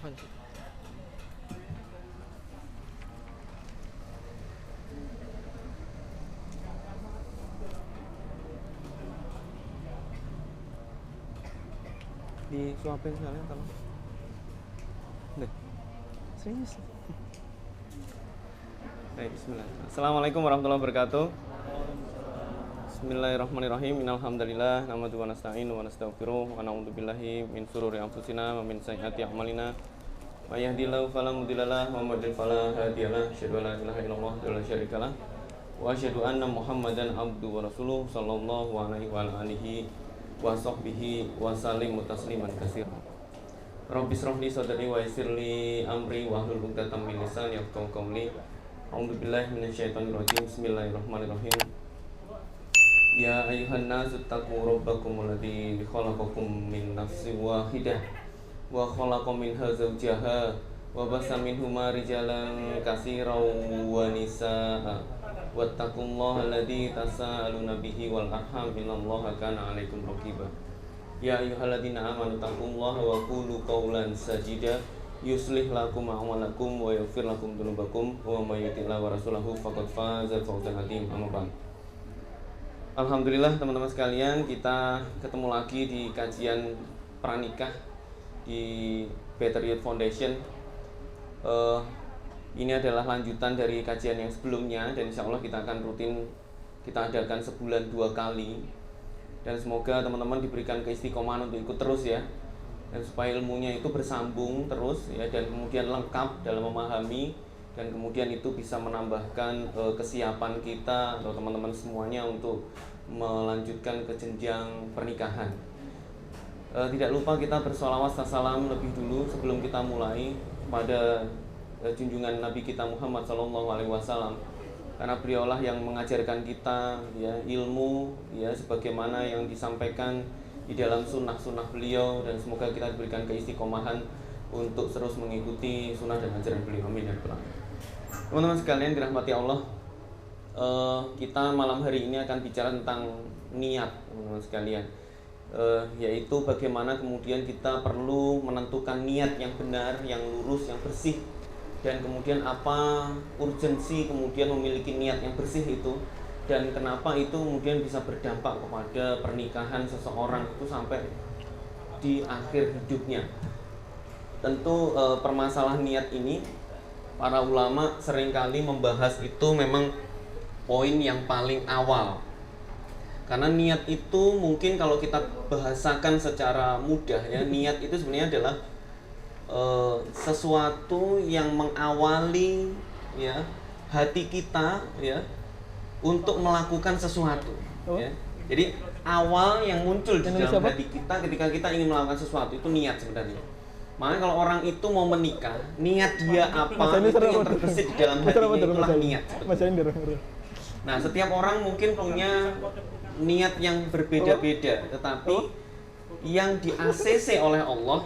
Lanjut. Disuapin sekalian tolong. Deh. Serius. Baik, bismillah. Assalamualaikum warahmatullahi wabarakatuh. Bismillahirrahmanirrahim. Innalhamdalillah nahmaduhu wa nasta'inu wa nastaghfiruh wa na'udzu billahi min shururi anfusina wa min sayyiati a'malina. May yahdihillahu fala mudhillalah wa may yudhlil fala hadiyalah. Asyhadu an la ilaha illallah wa la syarikalah wa asyhadu anna Muhammadan abduhu wa rasuluh sallallahu alaihi wa alihi wa sahbihi wa sallim tasliman katsiran. Rabbi shrah li sadri wa yassir li amri wa hlul 'uqdatam min lisani yafqahu qawli. A'udzu billahi minasyaitonir rajim. Bismillahirrahmanirrahim. Ya ayuhan nasu taqu rabbakum alladzi khalaqakum min nafsin wahidah wa khalaqa minha zawjaha wa bassa minhuma rijalan katsiran wa nisaa wattaqullaha alladzi tasaaluna bihi wal arham innallaha kana 'alaikum raqiba. Ya ayyuhalladzina amanu taqullaha wa qulu qawlan sadida yuslih lakum a'malakum wa yaghfir lakum dzunubakum wa may yuti'illah wa rasulahu faqad faza fawzan 'azim. Amma ba'd. Alhamdulillah teman-teman sekalian, kita ketemu lagi di kajian pranikah di Better Youth Foundation. Ini adalah lanjutan dari kajian yang sebelumnya, dan insya Allah kita akan rutin kita adakan sebulan 2 kali. Dan semoga teman-teman diberikan keistiqomahan untuk ikut terus ya, dan supaya ilmunya itu bersambung terus ya, dan kemudian lengkap dalam memahami, dan kemudian itu bisa menambahkan kesiapan kita atau teman-teman semuanya untuk melanjutkan ke jenjang pernikahan. Tidak lupa kita bersolawat salam lebih dulu sebelum kita mulai pada junjungan Nabi kita Muhammad SAW, karena beliaulah yang mengajarkan kita ya ilmu ya sebagaimana yang disampaikan di dalam sunnah-sunnah beliau, dan semoga kita diberikan keistiqomahan untuk terus mengikuti sunnah dan ajaran beliau. Amin ya rabbal alamin. Teman-teman sekalian dirahmati Allah, kita malam hari ini akan bicara tentang niat, teman-teman sekalian, yaitu bagaimana kemudian kita perlu menentukan niat yang benar, yang lurus, yang bersih, dan kemudian apa urgensi kemudian memiliki niat yang bersih itu, dan kenapa itu kemudian bisa berdampak kepada pernikahan seseorang itu sampai di akhir hidupnya. Tentu permasalahan niat ini para ulama seringkali membahas itu memang poin yang paling awal, karena niat itu mungkin kalau kita bahasakan secara mudah ya, niat itu sebenarnya adalah sesuatu yang mengawali ya hati kita ya untuk melakukan sesuatu ya. Jadi awal yang muncul di dalam hati kita ketika kita ingin melakukan sesuatu itu niat sebenarnya. Makanya kalau orang itu mau menikah, niat dia apa itu yang terbesit di dalam hatinya, itulah niat. Nah, setiap orang mungkin punya niat yang berbeda-beda, tetapi yang di-ACC oleh Allah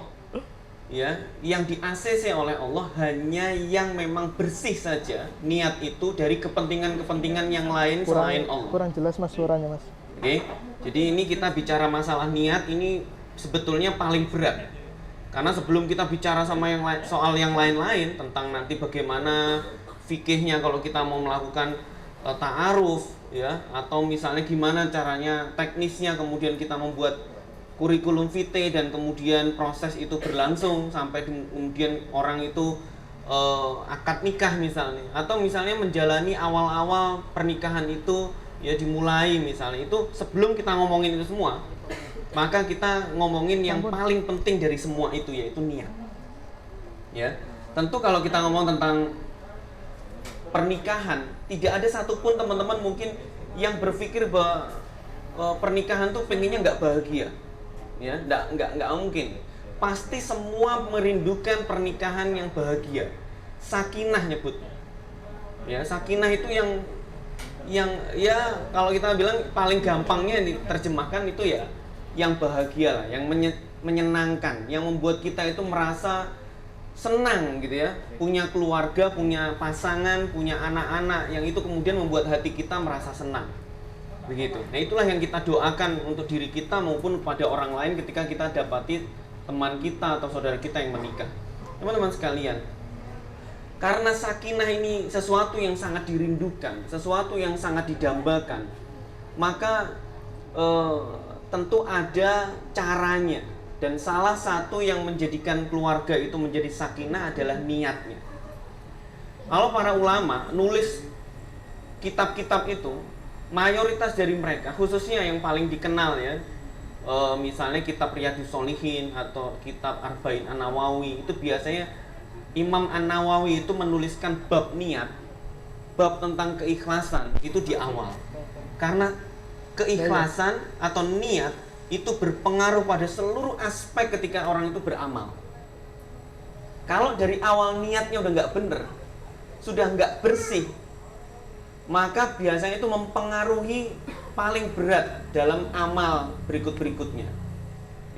ya, yang di-ACC oleh Allah hanya yang memang bersih saja niat itu dari kepentingan-kepentingan yang lain selain Allah. Kurang jelas Mas suaranya Mas. Oke. Jadi ini kita bicara masalah niat ini sebetulnya paling berat. Karena sebelum kita bicara sama yang lain, soal yang lain-lain tentang nanti bagaimana fikihnya kalau kita mau melakukan ta'aruf ya, atau misalnya gimana caranya teknisnya kemudian kita membuat kurikulum vitae dan kemudian proses itu berlangsung sampai kemudian orang itu akad nikah misalnya, atau misalnya menjalani awal-awal pernikahan itu ya dimulai misalnya, itu sebelum kita ngomongin itu semua maka kita ngomongin yang paling penting dari semua itu, yaitu niat ya. Tentu kalau kita ngomong tentang pernikahan, tidak ada satupun teman-teman mungkin yang berpikir bahwa pernikahan tuh pengennya nggak bahagia ya, nggak mungkin. Pasti semua merindukan pernikahan yang bahagia, sakinah nyebutnya ya. Sakinah itu yang ya kalau kita bilang paling gampangnya diterjemahkan itu ya yang bahagia lah, yang menyenangkan, yang membuat kita itu merasa senang gitu ya, punya keluarga, punya pasangan, punya anak-anak, yang itu kemudian membuat hati kita merasa senang begitu. Nah, itulah yang kita doakan untuk diri kita maupun pada orang lain ketika kita dapati teman kita atau saudara kita yang menikah. Teman-teman sekalian, karena sakinah ini sesuatu yang sangat dirindukan, sesuatu yang sangat didambakan, maka tentu ada caranya. Dan salah satu yang menjadikan keluarga itu menjadi sakinah adalah niatnya. Kalau para ulama nulis kitab-kitab itu, mayoritas dari mereka, khususnya yang paling dikenal ya, misalnya kitab Riyadhus Shalihin atau kitab Arba'in An-Nawawi, itu biasanya Imam An-Nawawi itu menuliskan bab niat, bab tentang keikhlasan itu di awal. Karena keikhlasan atau niat itu berpengaruh pada seluruh aspek ketika orang itu beramal. Kalau dari awal niatnya udah nggak bener, sudah nggak bersih, maka biasanya itu mempengaruhi paling berat dalam amal berikut-berikutnya.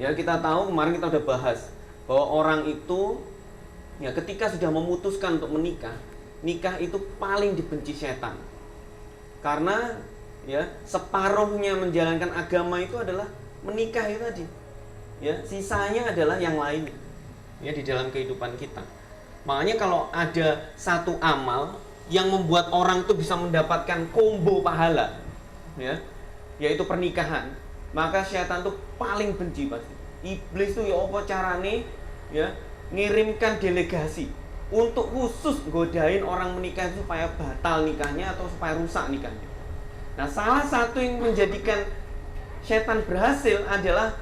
Ya, kita tahu kemarin kita udah bahas bahwa orang itu ya ketika sudah memutuskan untuk menikah, nikah itu paling dibenci setan. Karena ya separuhnya menjalankan agama itu adalah menikah itu tadi. Ya, sisanya adalah yang lain ya di dalam kehidupan kita. Makanya kalau ada satu amal yang membuat orang itu bisa mendapatkan combo pahala, ya, yaitu pernikahan, maka setan tuh paling benci pasti. Iblis tuh ya apa carane ya ngirimkan delegasi untuk khusus godain orang menikah supaya batal nikahnya atau supaya rusak nikahnya. Nah, salah satu yang menjadikan setan berhasil adalah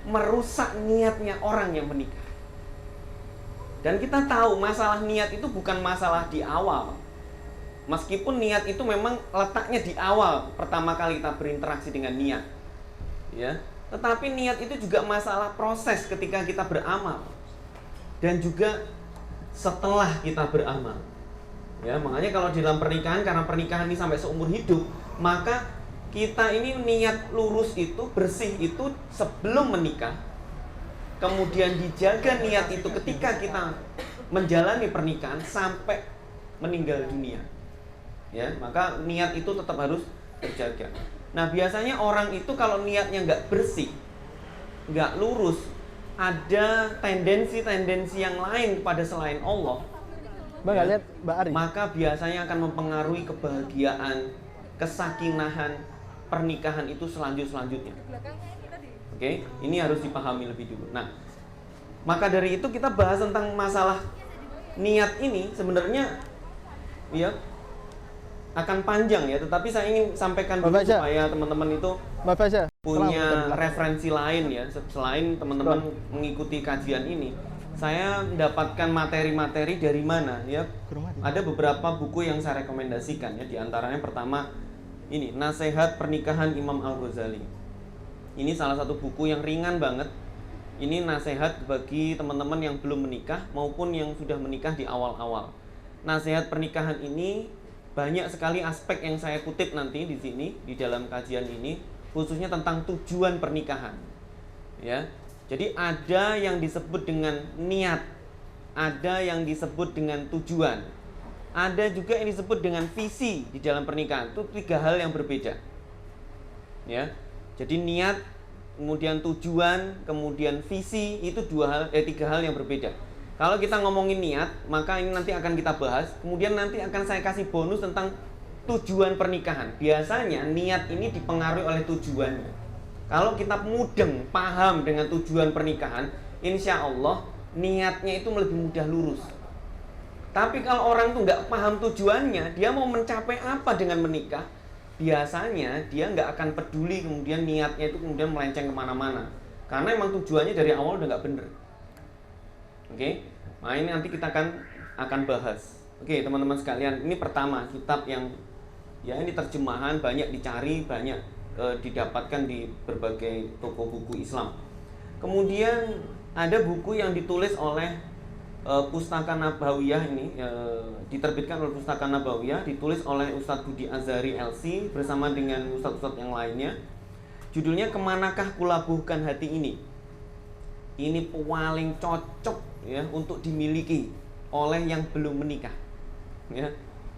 merusak niatnya orang yang menikah. Dan kita tahu masalah niat itu bukan masalah di awal. Meskipun niat itu memang letaknya di awal pertama kali kita berinteraksi dengan niat, ya. Tetapi niat itu juga masalah proses ketika kita beramal dan juga setelah kita beramal. Ya, makanya kalau di dalam pernikahan, karena pernikahan ini sampai seumur hidup, maka kita ini niat lurus itu, bersih itu sebelum menikah. Kemudian dijaga niat itu ketika kita menjalani pernikahan sampai meninggal dunia. Ya, maka niat itu tetap harus terjaga. Nah, biasanya orang itu kalau niatnya nggak bersih, nggak lurus, ada tendensi-tendensi yang lain pada selain Allah. Bang, Ya, lihat Mbak Ari. maka biasanya akan mempengaruhi kebahagiaan, kesakinahan pernikahan itu selanjutnya. Oke, ini harus dipahami lebih dulu. Nah, maka dari itu kita bahas tentang masalah niat ini sebenarnya ya akan panjang ya, tetapi saya ingin sampaikan dulu supaya teman-teman itu Mbak Fasya punya referensi lain ya, selain teman-teman mengikuti kajian ini. Saya mendapatkan materi-materi dari mana ya? Ada beberapa buku yang saya rekomendasikan ya, di antaranya pertama ini Nasihat Pernikahan Imam Al-Ghazali. Ini salah satu buku yang ringan banget. Ini nasihat bagi teman-teman yang belum menikah maupun yang sudah menikah di awal-awal. Nasihat pernikahan ini banyak sekali aspek yang saya kutip nanti di sini di dalam kajian ini, khususnya tentang tujuan pernikahan. Ya. Jadi ada yang disebut dengan niat, ada yang disebut dengan tujuan, ada juga yang disebut dengan visi di dalam pernikahan. Itu tiga hal yang berbeda. Ya. Jadi niat, kemudian tujuan, kemudian visi itu tiga hal yang berbeda. Kalau kita ngomongin niat, maka ini nanti akan kita bahas. Kemudian nanti akan saya kasih bonus tentang tujuan pernikahan. Biasanya niat ini dipengaruhi oleh tujuannya. Kalau kita mudeng, paham dengan tujuan pernikahan, insya Allah niatnya itu lebih mudah lurus. Tapi kalau orang itu nggak paham tujuannya, dia mau mencapai apa dengan menikah, biasanya dia nggak akan peduli, kemudian niatnya itu kemudian melenceng kemana-mana. Karena emang tujuannya dari awal udah nggak bener. Oke, nah ini nanti kita akan bahas. Oke, teman-teman sekalian, ini pertama kitab yang ya ini terjemahan banyak dicari, banyak didapatkan di berbagai toko buku Islam. Kemudian ada buku yang ditulis oleh Pustaka Nabawiyah ini, diterbitkan oleh Pustaka Nabawiyah, ditulis oleh Ustadz Budi Azhari LC bersama dengan ustadz-ustadz yang lainnya. Judulnya Kemanakah Kulabuhkan Hati Ini. Ini paling cocok ya untuk dimiliki oleh yang belum menikah. Ya,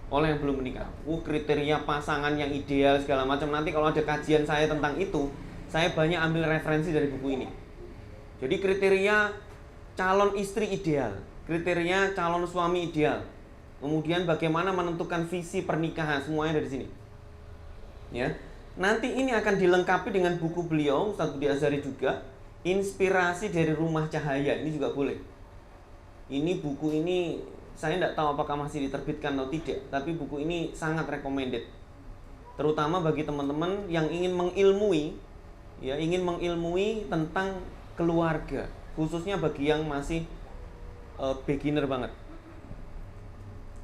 oleh yang belum menikah. Kriteria pasangan yang ideal segala macam. Nanti kalau ada kajian saya tentang itu, saya banyak ambil referensi dari buku ini. Jadi kriteria calon istri ideal. kriteria calon suami ideal. Kemudian bagaimana menentukan visi pernikahan, semuanya dari sini. Ya. Nanti ini akan dilengkapi dengan buku beliau, Ustaz Budi Azhari juga, Inspirasi dari Rumah Cahaya. Ini juga boleh. Ini buku ini saya tidak tahu apakah masih diterbitkan atau tidak, tapi buku ini sangat recommended. Terutama bagi teman-teman yang ingin mengilmui, ya, ingin mengilmui tentang keluarga, khususnya bagi yang masih beginner banget.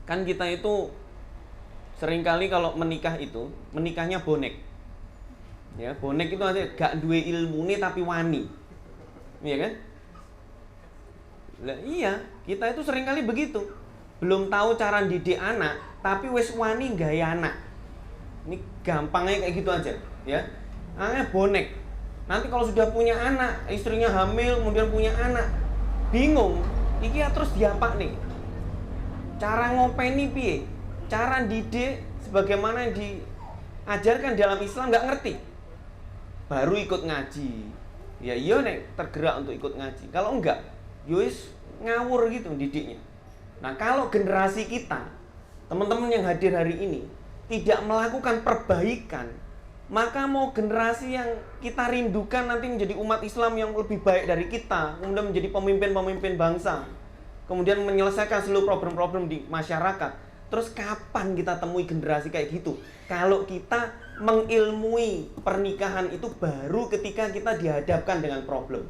Kan kita itu seringkali kalau menikah itu, menikahnya bonek. Ya, bonek itu aja gak duwe ilmune tapi wani. Iya kan? Lah iya, kita itu seringkali begitu. Belum tahu cara didik anak, tapi wis wani gaya anak. Ini gampangnya kayak gitu aja, ya. Anaknya bonek. Nanti kalau sudah punya anak, istrinya hamil, kemudian punya anak, bingung. Iki terus diapa nih? Cara ngopeni piye? Cara didik sebagaimana yang diajarkan dalam Islam nggak ngerti. Baru ikut ngaji. Ya iya nek tergerak untuk ikut ngaji. Kalau enggak, yowis ngawur gitu didiknya. Nah, kalau generasi kita, teman-teman yang hadir hari ini tidak melakukan perbaikan, maka mau generasi yang kita rindukan nanti menjadi umat Islam yang lebih baik dari kita, kemudian menjadi pemimpin-pemimpin bangsa, kemudian menyelesaikan seluruh problem-problem di masyarakat. Terus kapan kita temui generasi kayak gitu? Kalau kita mengilmui pernikahan itu baru ketika kita dihadapkan dengan problem.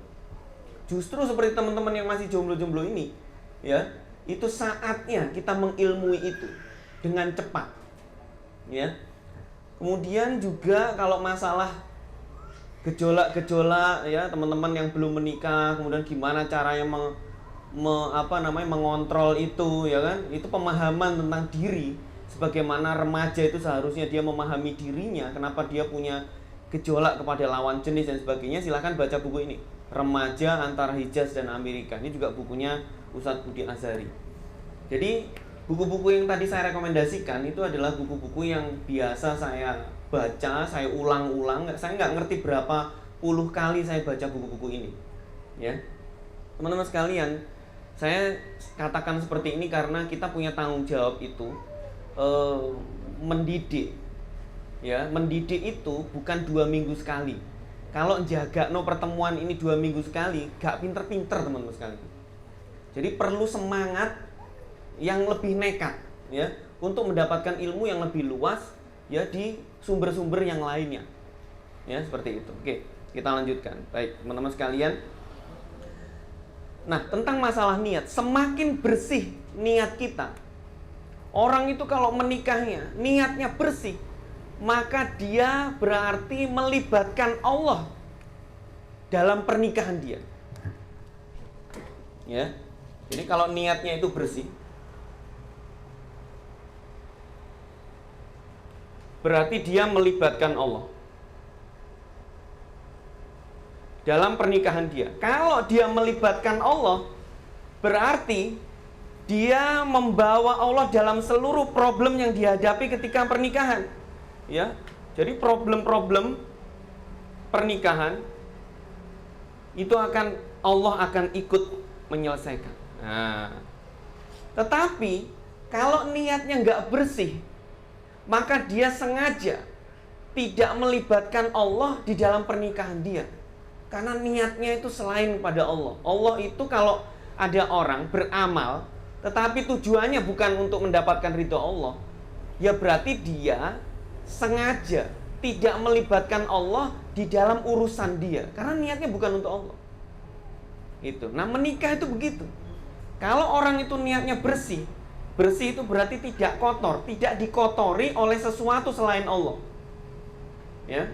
Justru seperti teman-teman yang masih jomblo-jomblo ini, ya, itu saatnya kita mengilmui itu dengan cepat. Ya. Kemudian juga kalau masalah gejolak-gejolak, ya, teman-teman yang belum menikah, kemudian gimana caranya mengontrol itu, ya kan? Itu pemahaman tentang diri. Sebagaimana remaja itu seharusnya dia memahami dirinya, kenapa dia punya gejolak kepada lawan jenis dan sebagainya. Silahkan baca buku ini, Remaja Antara Hijaz dan Amerika. Ini juga bukunya Ustadz Budi Azhari. Jadi buku-buku yang tadi saya rekomendasikan itu adalah buku-buku yang biasa saya baca, saya ulang-ulang. Saya nggak ngerti berapa puluh kali saya baca buku-buku ini, ya. Teman-teman sekalian, saya katakan seperti ini karena kita punya tanggung jawab itu mendidik, ya. Mendidik itu bukan 2 minggu sekali. Kalau jaga pertemuan ini 2 minggu sekali, gak pinter-pinter teman-teman sekalian. Jadi perlu semangat yang lebih nekat, ya, untuk mendapatkan ilmu yang lebih luas, ya, di sumber-sumber yang lainnya, ya, seperti itu. Oke, kita lanjutkan. Baik, teman-teman sekalian. Nah, tentang masalah niat, semakin bersih niat kita, orang itu kalau menikahnya niatnya bersih, maka dia berarti melibatkan Allah dalam pernikahan dia. Ya. Jadi kalau niatnya itu bersih, berarti dia melibatkan Allah dalam pernikahan dia. Kalau dia melibatkan Allah, berarti dia membawa Allah dalam seluruh problem yang dihadapi ketika pernikahan. Ya. Jadi problem-problem pernikahan itu Allah akan ikut menyelesaikan. Nah, tetapi kalau niatnya nggak bersih, maka dia sengaja tidak melibatkan Allah di dalam pernikahan dia. Karena niatnya itu selain pada Allah. Allah itu kalau ada orang beramal, tetapi tujuannya bukan untuk mendapatkan ridho Allah, ya berarti dia sengaja tidak melibatkan Allah di dalam urusan dia. Karena niatnya bukan untuk Allah. Itu. Nah, menikah itu begitu. Kalau orang itu niatnya bersih, bersih itu berarti tidak kotor, tidak dikotori oleh sesuatu selain Allah. Ya.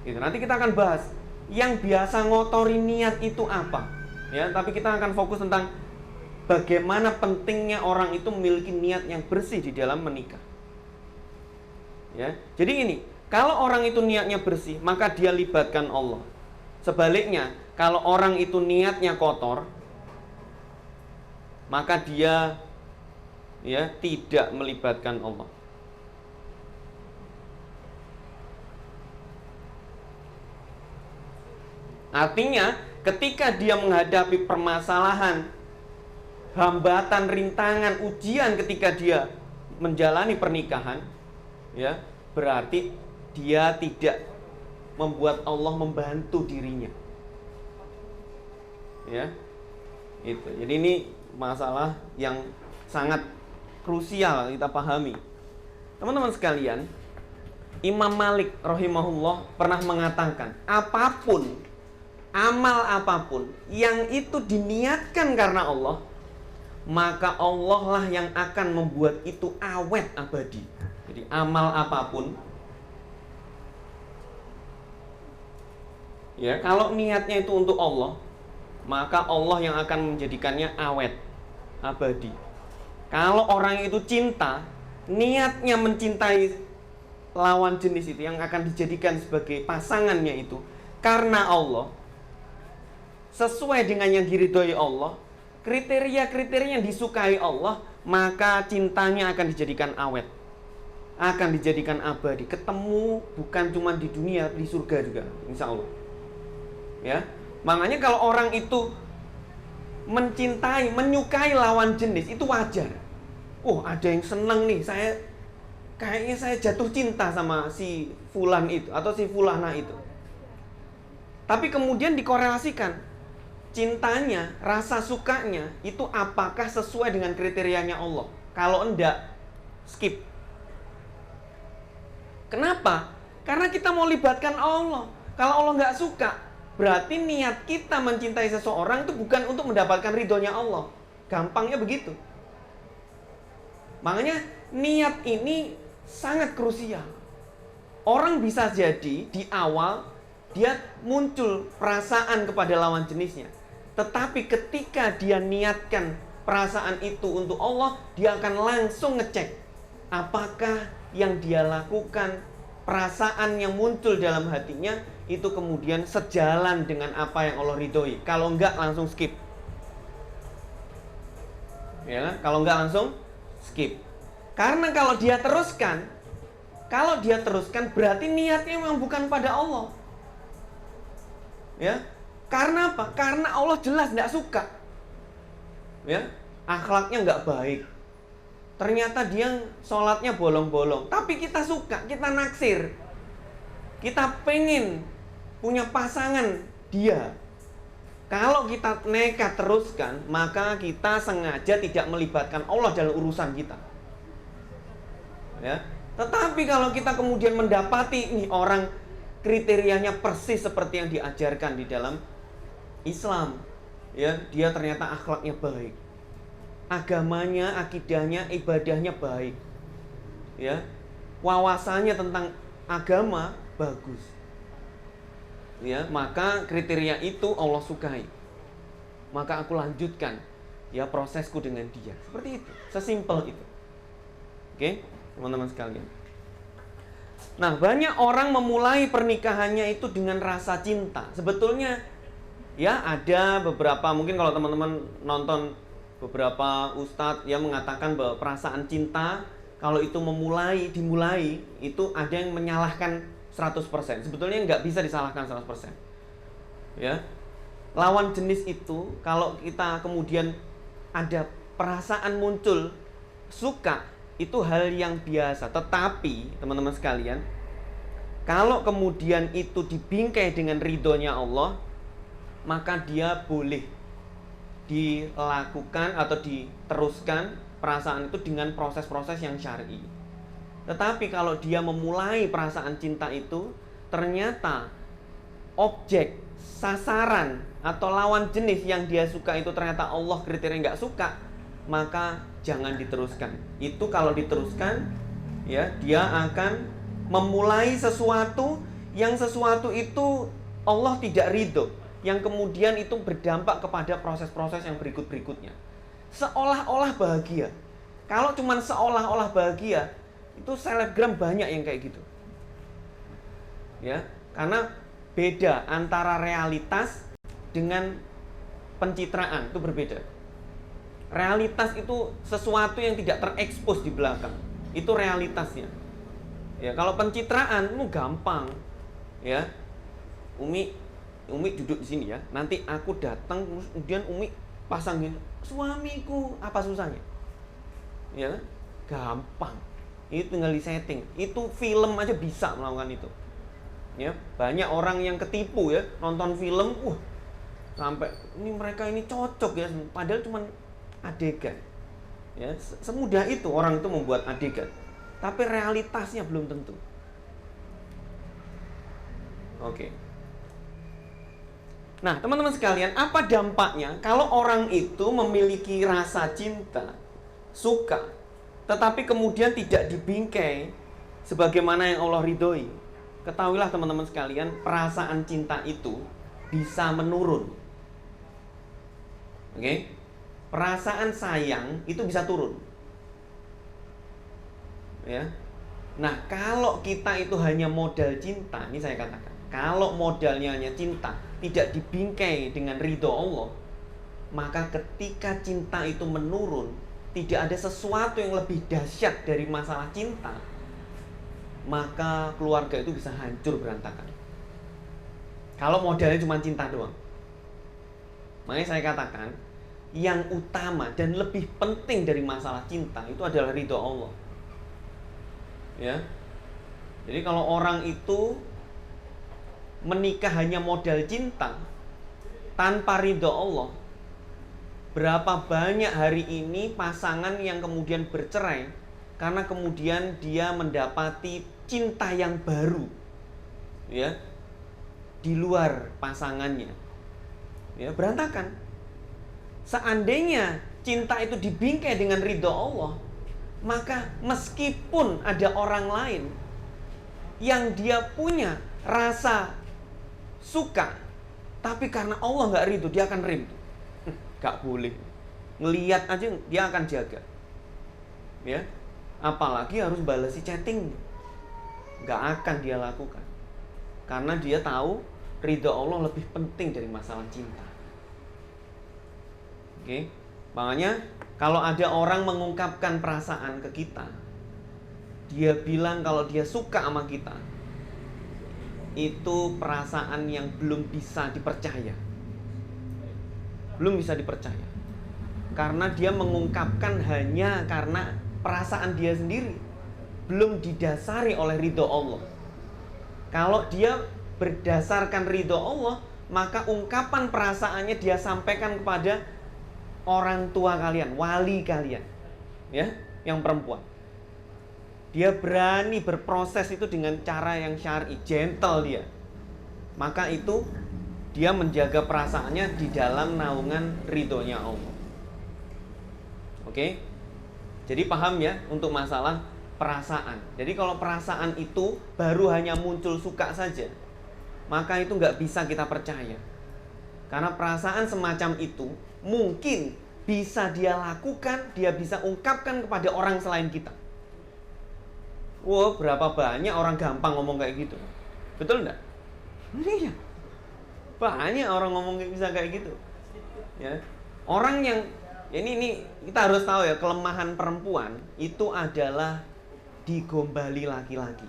Gitu. Nanti kita akan bahas yang biasa ngotori niat itu apa. Ya, tapi kita akan fokus tentang bagaimana pentingnya orang itu memiliki niat yang bersih di dalam menikah. Ya. Jadi ini, kalau orang itu niatnya bersih, maka dia libatkan Allah. Sebaliknya, kalau orang itu niatnya kotor, maka dia, ya, tidak melibatkan Allah. Artinya, ketika dia menghadapi permasalahan hambatan, rintangan, ujian ketika dia menjalani pernikahan, ya, berarti dia tidak membuat Allah membantu dirinya. Ya. Itu. Jadi ini masalah yang sangat krusial kita pahami. Teman-teman sekalian, Imam Malik rahimahullah pernah mengatakan, apapun, amal apapun yang itu diniatkan karena Allah, maka Allah lah yang akan membuat itu awet abadi. Jadi amal apapun, ya, kalau niatnya itu untuk Allah, maka Allah yang akan menjadikannya awet abadi. Kalau orang itu cinta, niatnya mencintai lawan jenis itu yang akan dijadikan sebagai pasangannya itu karena Allah, sesuai dengan yang diridhoi Allah, kriteria-kriteria yang disukai Allah, maka cintanya akan dijadikan awet, akan dijadikan abadi, ketemu bukan cuma di dunia, di surga juga, insya Allah. Ya, makanya kalau orang itu mencintai, menyukai lawan jenis itu wajar. Oh, ada yang seneng nih, kayaknya saya jatuh cinta sama si fulan itu atau si fulana itu. Tapi kemudian dikorelasikan cintanya, rasa sukanya itu apakah sesuai dengan kriterianya Allah? Kalau enggak, skip. Kenapa? Karena kita mau libatkan Allah. Kalau Allah nggak suka, berarti niat kita mencintai seseorang itu bukan untuk mendapatkan ridhonya Allah. Gampangnya begitu. Makanya niat ini sangat krusial. Orang bisa jadi di awal dia muncul perasaan kepada lawan jenisnya, tetapi ketika dia niatkan perasaan itu untuk Allah, dia akan langsung ngecek apakah yang dia lakukan, perasaan yang muncul dalam hatinya itu kemudian sejalan dengan apa yang Allah ridhoi. Kalau enggak, langsung skip. Ya, kalau enggak langsung skip. Karena kalau dia teruskan berarti niatnya memang bukan pada Allah. Ya, karena apa? Karena Allah jelas enggak suka. Ya, akhlaknya enggak baik. Ternyata dia sholatnya bolong-bolong, tapi kita suka, kita naksir, kita pengen punya pasangan dia. Kalau kita nekat teruskan, maka kita sengaja tidak melibatkan Allah dalam urusan kita. Ya. Tetapi kalau kita kemudian mendapati nih orang kriterianya persis seperti yang diajarkan di dalam Islam, ya, dia ternyata akhlaknya baik, agamanya, akidahnya, ibadahnya baik, ya, wawasannya tentang agama bagus, ya, maka kriteria itu Allah sukai, maka aku lanjutkan, ya, prosesku dengan dia. Seperti itu, sesimpel itu. Oke, teman-teman sekalian. Nah, banyak orang memulai pernikahannya itu dengan rasa cinta. Sebetulnya, ya, ada beberapa, mungkin kalau teman-teman nonton beberapa ustadz yang mengatakan bahwa perasaan cinta kalau itu dimulai itu ada yang menyalahkan 100%. Sebetulnya nggak bisa disalahkan 100%. Ya. Lawan jenis itu kalau kita kemudian ada perasaan muncul suka, itu hal yang biasa. Tetapi teman-teman sekalian, kalau kemudian itu dibingkai dengan ridhonya Allah, maka dia boleh dilakukan atau diteruskan perasaan itu dengan proses-proses yang syar'i. Tetapi kalau dia memulai perasaan cinta itu, ternyata objek, sasaran atau lawan jenis yang dia suka itu ternyata Allah kriteria nggak suka, maka jangan diteruskan. Itu kalau diteruskan, ya, dia akan memulai sesuatu yang sesuatu itu Allah tidak ridho, yang kemudian itu berdampak kepada proses-proses yang berikut-berikutnya. Seolah-olah bahagia. Kalau cuma seolah-olah bahagia, itu selebgram banyak yang kayak gitu. Ya, karena beda antara realitas dengan pencitraan, itu berbeda. Realitas itu sesuatu yang tidak terekspos di belakang. Itu realitasnya. Ya, kalau pencitraan itu gampang. Ya. Umi duduk di sini ya. Nanti aku datang kemudian Umi pasang gini, suamiku, apa susahnya? Ya, gampang. Itu tinggal di setting. Itu film aja bisa melakukan itu. Ya, banyak orang yang ketipu ya, nonton film, sampai ini mereka ini cocok ya, padahal cuma adegan. Ya, semudah itu orang itu membuat adegan. Tapi realitasnya belum tentu. Oke. Nah, teman-teman sekalian, apa dampaknya kalau orang itu memiliki rasa cinta, suka, tetapi kemudian tidak dibingkai sebagaimana yang Allah ridhoi? Ketahuilah teman-teman sekalian, perasaan cinta itu bisa menurun. Oke? Perasaan sayang itu bisa turun. Ya. Nah, kalau kita itu hanya modal cinta, ini saya katakan, kalau modalnya hanya cinta, tidak dibingkai dengan ridho Allah, maka ketika cinta itu menurun, tidak ada sesuatu yang lebih dahsyat dari masalah cinta, maka keluarga itu bisa hancur berantakan. Kalau modalnya cuma cinta doang. Makanya saya katakan, yang utama dan lebih penting dari masalah cinta itu adalah ridho Allah. Ya. Jadi kalau orang itu menikah hanya modal cinta tanpa ridho Allah, berapa banyak hari ini pasangan yang kemudian bercerai karena kemudian dia mendapati cinta yang baru, ya, di luar pasangannya, ya, berantakan. Seandainya cinta itu dibingkai dengan ridho Allah, maka meskipun ada orang lain yang dia punya rasa suka, tapi karena Allah nggak ridho, dia akan rindu. Nggak boleh. Ngelihat aja dia akan jaga. Ya, apalagi harus balasi chatting, nggak akan dia lakukan, karena dia tahu ridho Allah lebih penting dari masalah cinta. Oke, makanya kalau ada orang mengungkapkan perasaan ke kita, dia bilang kalau dia suka sama kita, itu perasaan yang belum bisa dipercaya. Belum bisa dipercaya. Karena dia mengungkapkan hanya karena perasaan dia sendiri, belum didasari oleh ridho Allah. Kalau dia berdasarkan ridho Allah, maka ungkapan perasaannya dia sampaikan kepada orang tua kalian, wali kalian, ya, yang perempuan. Dia berani berproses itu dengan cara yang syar'i, gentle dia. Maka itu dia menjaga perasaannya di dalam naungan ridhonya Allah. Oke? Jadi paham ya untuk masalah perasaan. Jadi kalau perasaan itu baru hanya muncul suka saja, maka itu nggak bisa kita percaya. Karena perasaan semacam itu mungkin bisa dia lakukan, dia bisa ungkapkan kepada orang selain kita. Wow, berapa banyak orang gampang ngomong kayak gitu. Betul enggak? Iya. Banyak orang ngomong bisa kayak gitu. Ya. Orang yang ini kita harus tahu ya, kelemahan perempuan itu adalah digombali laki-laki.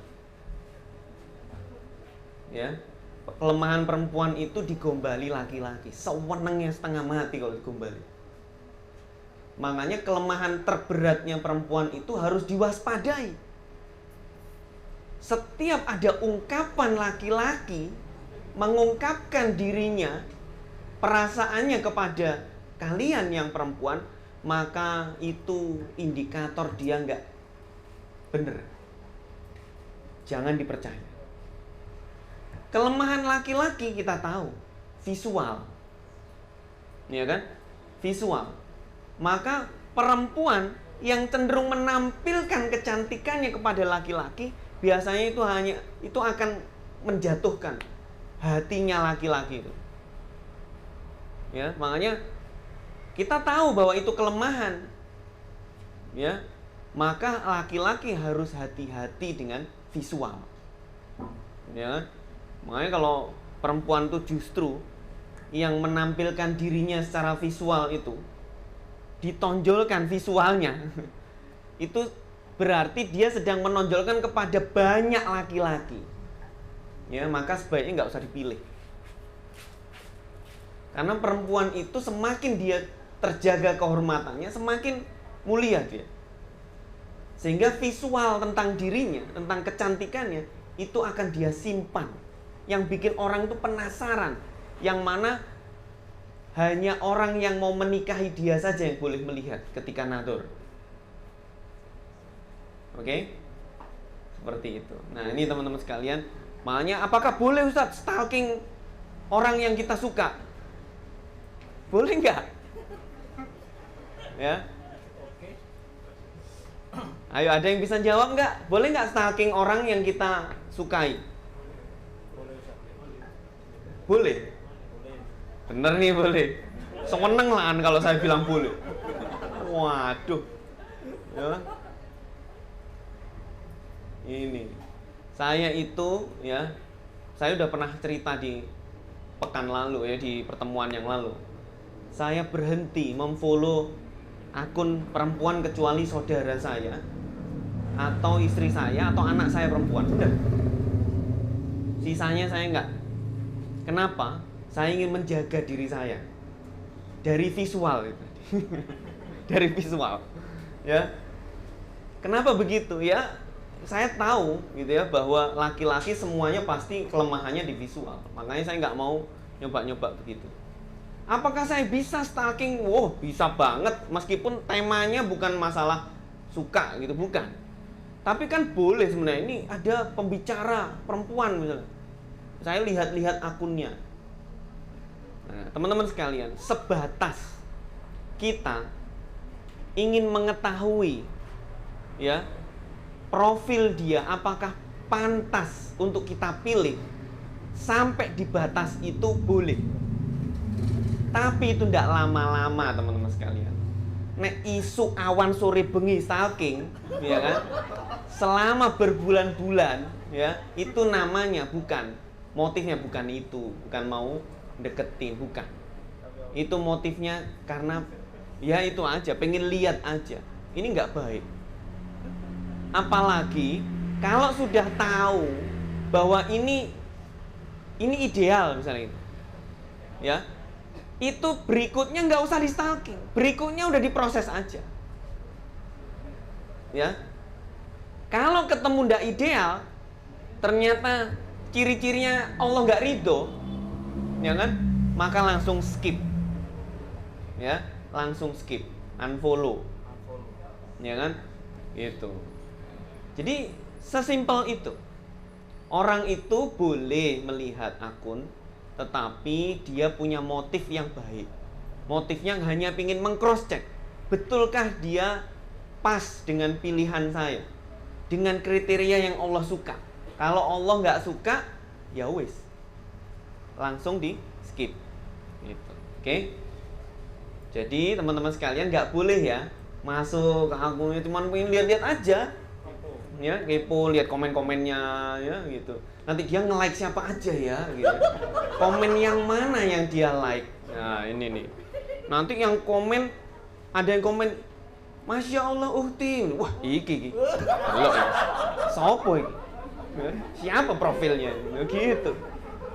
Ya. Kelemahan perempuan itu digombali laki-laki. Sewenengnya setengah mati kalau digombali. Makanya kelemahan terberatnya perempuan itu harus diwaspadai. Setiap ada ungkapan laki-laki mengungkapkan dirinya, perasaannya kepada kalian yang perempuan, maka itu indikator dia nggak bener. Jangan dipercaya. Kelemahan laki-laki kita tahu, visual. Ya kan? Visual. Maka perempuan yang cenderung menampilkan kecantikannya kepada laki-laki, biasanya itu akan menjatuhkan hatinya laki-laki itu. Ya, makanya kita tahu bahwa itu kelemahan. Ya, maka laki-laki harus hati-hati dengan visual. Ya, makanya kalau perempuan itu justru yang menampilkan dirinya secara visual itu, ditonjolkan visualnya, itu berarti dia sedang menonjolkan kepada banyak laki-laki. Ya, maka sebaiknya nggak usah dipilih. Karena perempuan itu semakin dia terjaga kehormatannya, semakin mulia dia. Sehingga visual tentang dirinya, tentang kecantikannya, itu akan dia simpan. Yang bikin orang itu penasaran. Yang mana hanya orang yang mau menikahi dia saja yang boleh melihat ketika nador. Oke? Seperti itu. Nah, ini teman-teman sekalian, makanya apakah boleh Ustadz stalking orang yang kita suka? Boleh nggak? Ya. Ayo, ada yang bisa jawab nggak? Boleh nggak stalking orang yang kita sukai? Boleh. Bener nih, boleh. Seneng lah kalau saya bilang boleh. Waduh. Ya. Ini. Saya itu ya, saya udah pernah cerita di pekan lalu ya, di pertemuan yang lalu. Saya berhenti memfollow akun perempuan kecuali saudara saya atau istri saya atau anak saya perempuan. Udah. Sisanya saya enggak. Kenapa? Saya ingin menjaga diri saya dari visual itu. Dari visual. Ya. Kenapa begitu? Ya, saya tahu gitu ya bahwa laki-laki semuanya pasti kelemahannya di visual. Makanya saya nggak mau nyoba-nyoba begitu. Apakah saya bisa stalking? Wow, bisa banget. Meskipun temanya bukan masalah suka gitu, bukan. Tapi kan boleh sebenarnya. Ini ada pembicara perempuan misalnya. Saya lihat-lihat akunnya. Nah, teman-teman sekalian, sebatas kita ingin mengetahui ya profil dia apakah pantas untuk kita pilih, sampai di batas itu boleh. Tapi itu tidak lama-lama teman-teman sekalian. Nek isu awan sore bengi stalking, ya kan? Selama berbulan-bulan, ya, itu namanya bukan, motifnya bukan itu, bukan mau deketin, bukan. Itu motifnya karena ya itu aja, pengen lihat aja. Ini nggak baik. Apalagi kalau sudah tahu bahwa ini ideal misalnya itu, ya, itu berikutnya nggak usah di stalking, berikutnya udah diproses aja, ya. Kalau ketemu nggak ideal, ternyata ciri-cirinya Allah nggak ridho, ya kan, maka langsung skip, ya, langsung skip, unfollow, ya kan, gitu. Jadi sesimpel itu. Orang itu boleh melihat akun, tetapi dia punya motif yang baik. Motifnya hanya ingin meng-cross check, betulkah dia pas dengan pilihan saya, dengan kriteria yang Allah suka. Kalau Allah nggak suka, ya wis, langsung di skip, gitu. Oke? Jadi teman-teman sekalian nggak boleh ya masuk ke akunnya cuma pengen lihat-lihat aja, ya, kepo, lihat komen-komennya, ya, gitu. Nanti dia nge-like siapa aja ya, gitu. Komen yang mana yang dia like? Nah ini nih. Nanti yang komen, ada yang komen, Masya Allah Uhti, wah iki. Halo, sopo iki? Siapa profilnya? Gitu.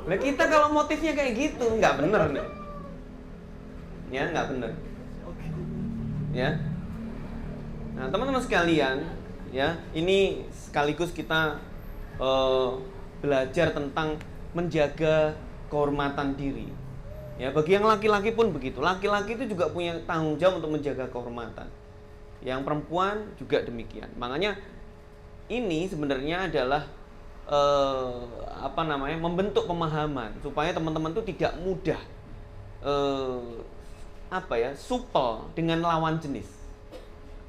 Nah kita kalau motifnya kayak gitu, nggak bener nih. Ya, nggak bener. Ya. Nah teman-teman sekalian, ya, ini sekaligus kita belajar tentang menjaga kehormatan diri. Ya, bagi yang laki-laki pun begitu. Laki-laki itu juga punya tanggung jawab untuk menjaga kehormatan. Yang perempuan juga demikian. Makanya ini sebenarnya adalah membentuk pemahaman supaya teman-teman itu tidak mudah supel dengan lawan jenis.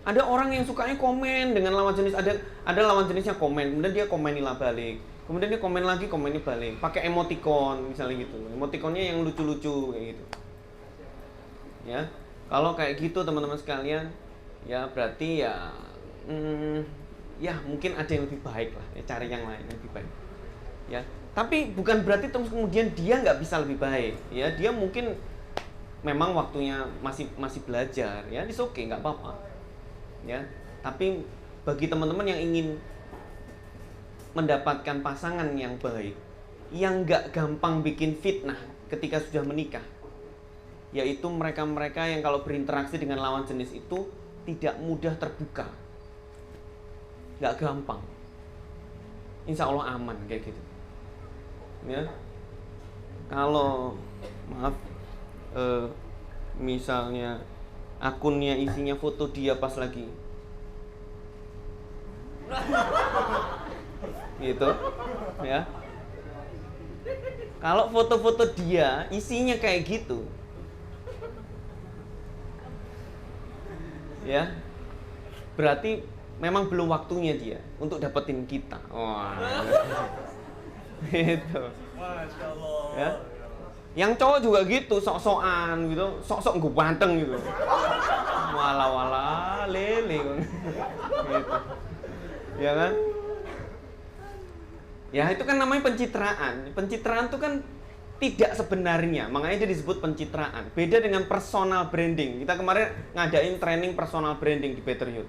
Ada orang yang sukanya komen dengan lawan jenis, ada lawan jenisnya komen, kemudian dia komenilah balik, kemudian dia komen lagi, komennya balik, pakai emoticon misalnya gitu, emoticonnya yang lucu-lucu kayak gitu. Ya, kalau kayak gitu teman-teman sekalian, ya berarti ya mungkin ada yang lebih baik lah, ya, cari yang lain yang lebih baik. Ya, tapi bukan berarti terus kemudian dia nggak bisa lebih baik. Ya, dia mungkin memang waktunya masih belajar, ya, it's okay, nggak apa-apa. Ya, tapi bagi teman-teman yang ingin mendapatkan pasangan yang baik, yang nggak gampang bikin fitnah ketika sudah menikah, yaitu mereka-mereka yang kalau berinteraksi dengan lawan jenis itu tidak mudah terbuka, nggak gampang. Insya Allah aman kayak gitu. Ya, kalau maaf, misalnya akunnya isinya foto dia pas lagi gitu, ya. Kalau foto-foto dia isinya kayak gitu, ya, berarti memang belum waktunya dia untuk dapetin kita. Wah, gitu. Masya Allah. Ya. Yang cowok juga gitu, sok-sokan gitu, sok-sok gue banteng gitu. Wala-wala lele gitu. Ya kan? Ya itu kan namanya pencitraan. Pencitraan itu kan tidak sebenarnya, makanya dia disebut pencitraan. Beda dengan personal branding. Kita kemarin ngadain training personal branding di Better Youth.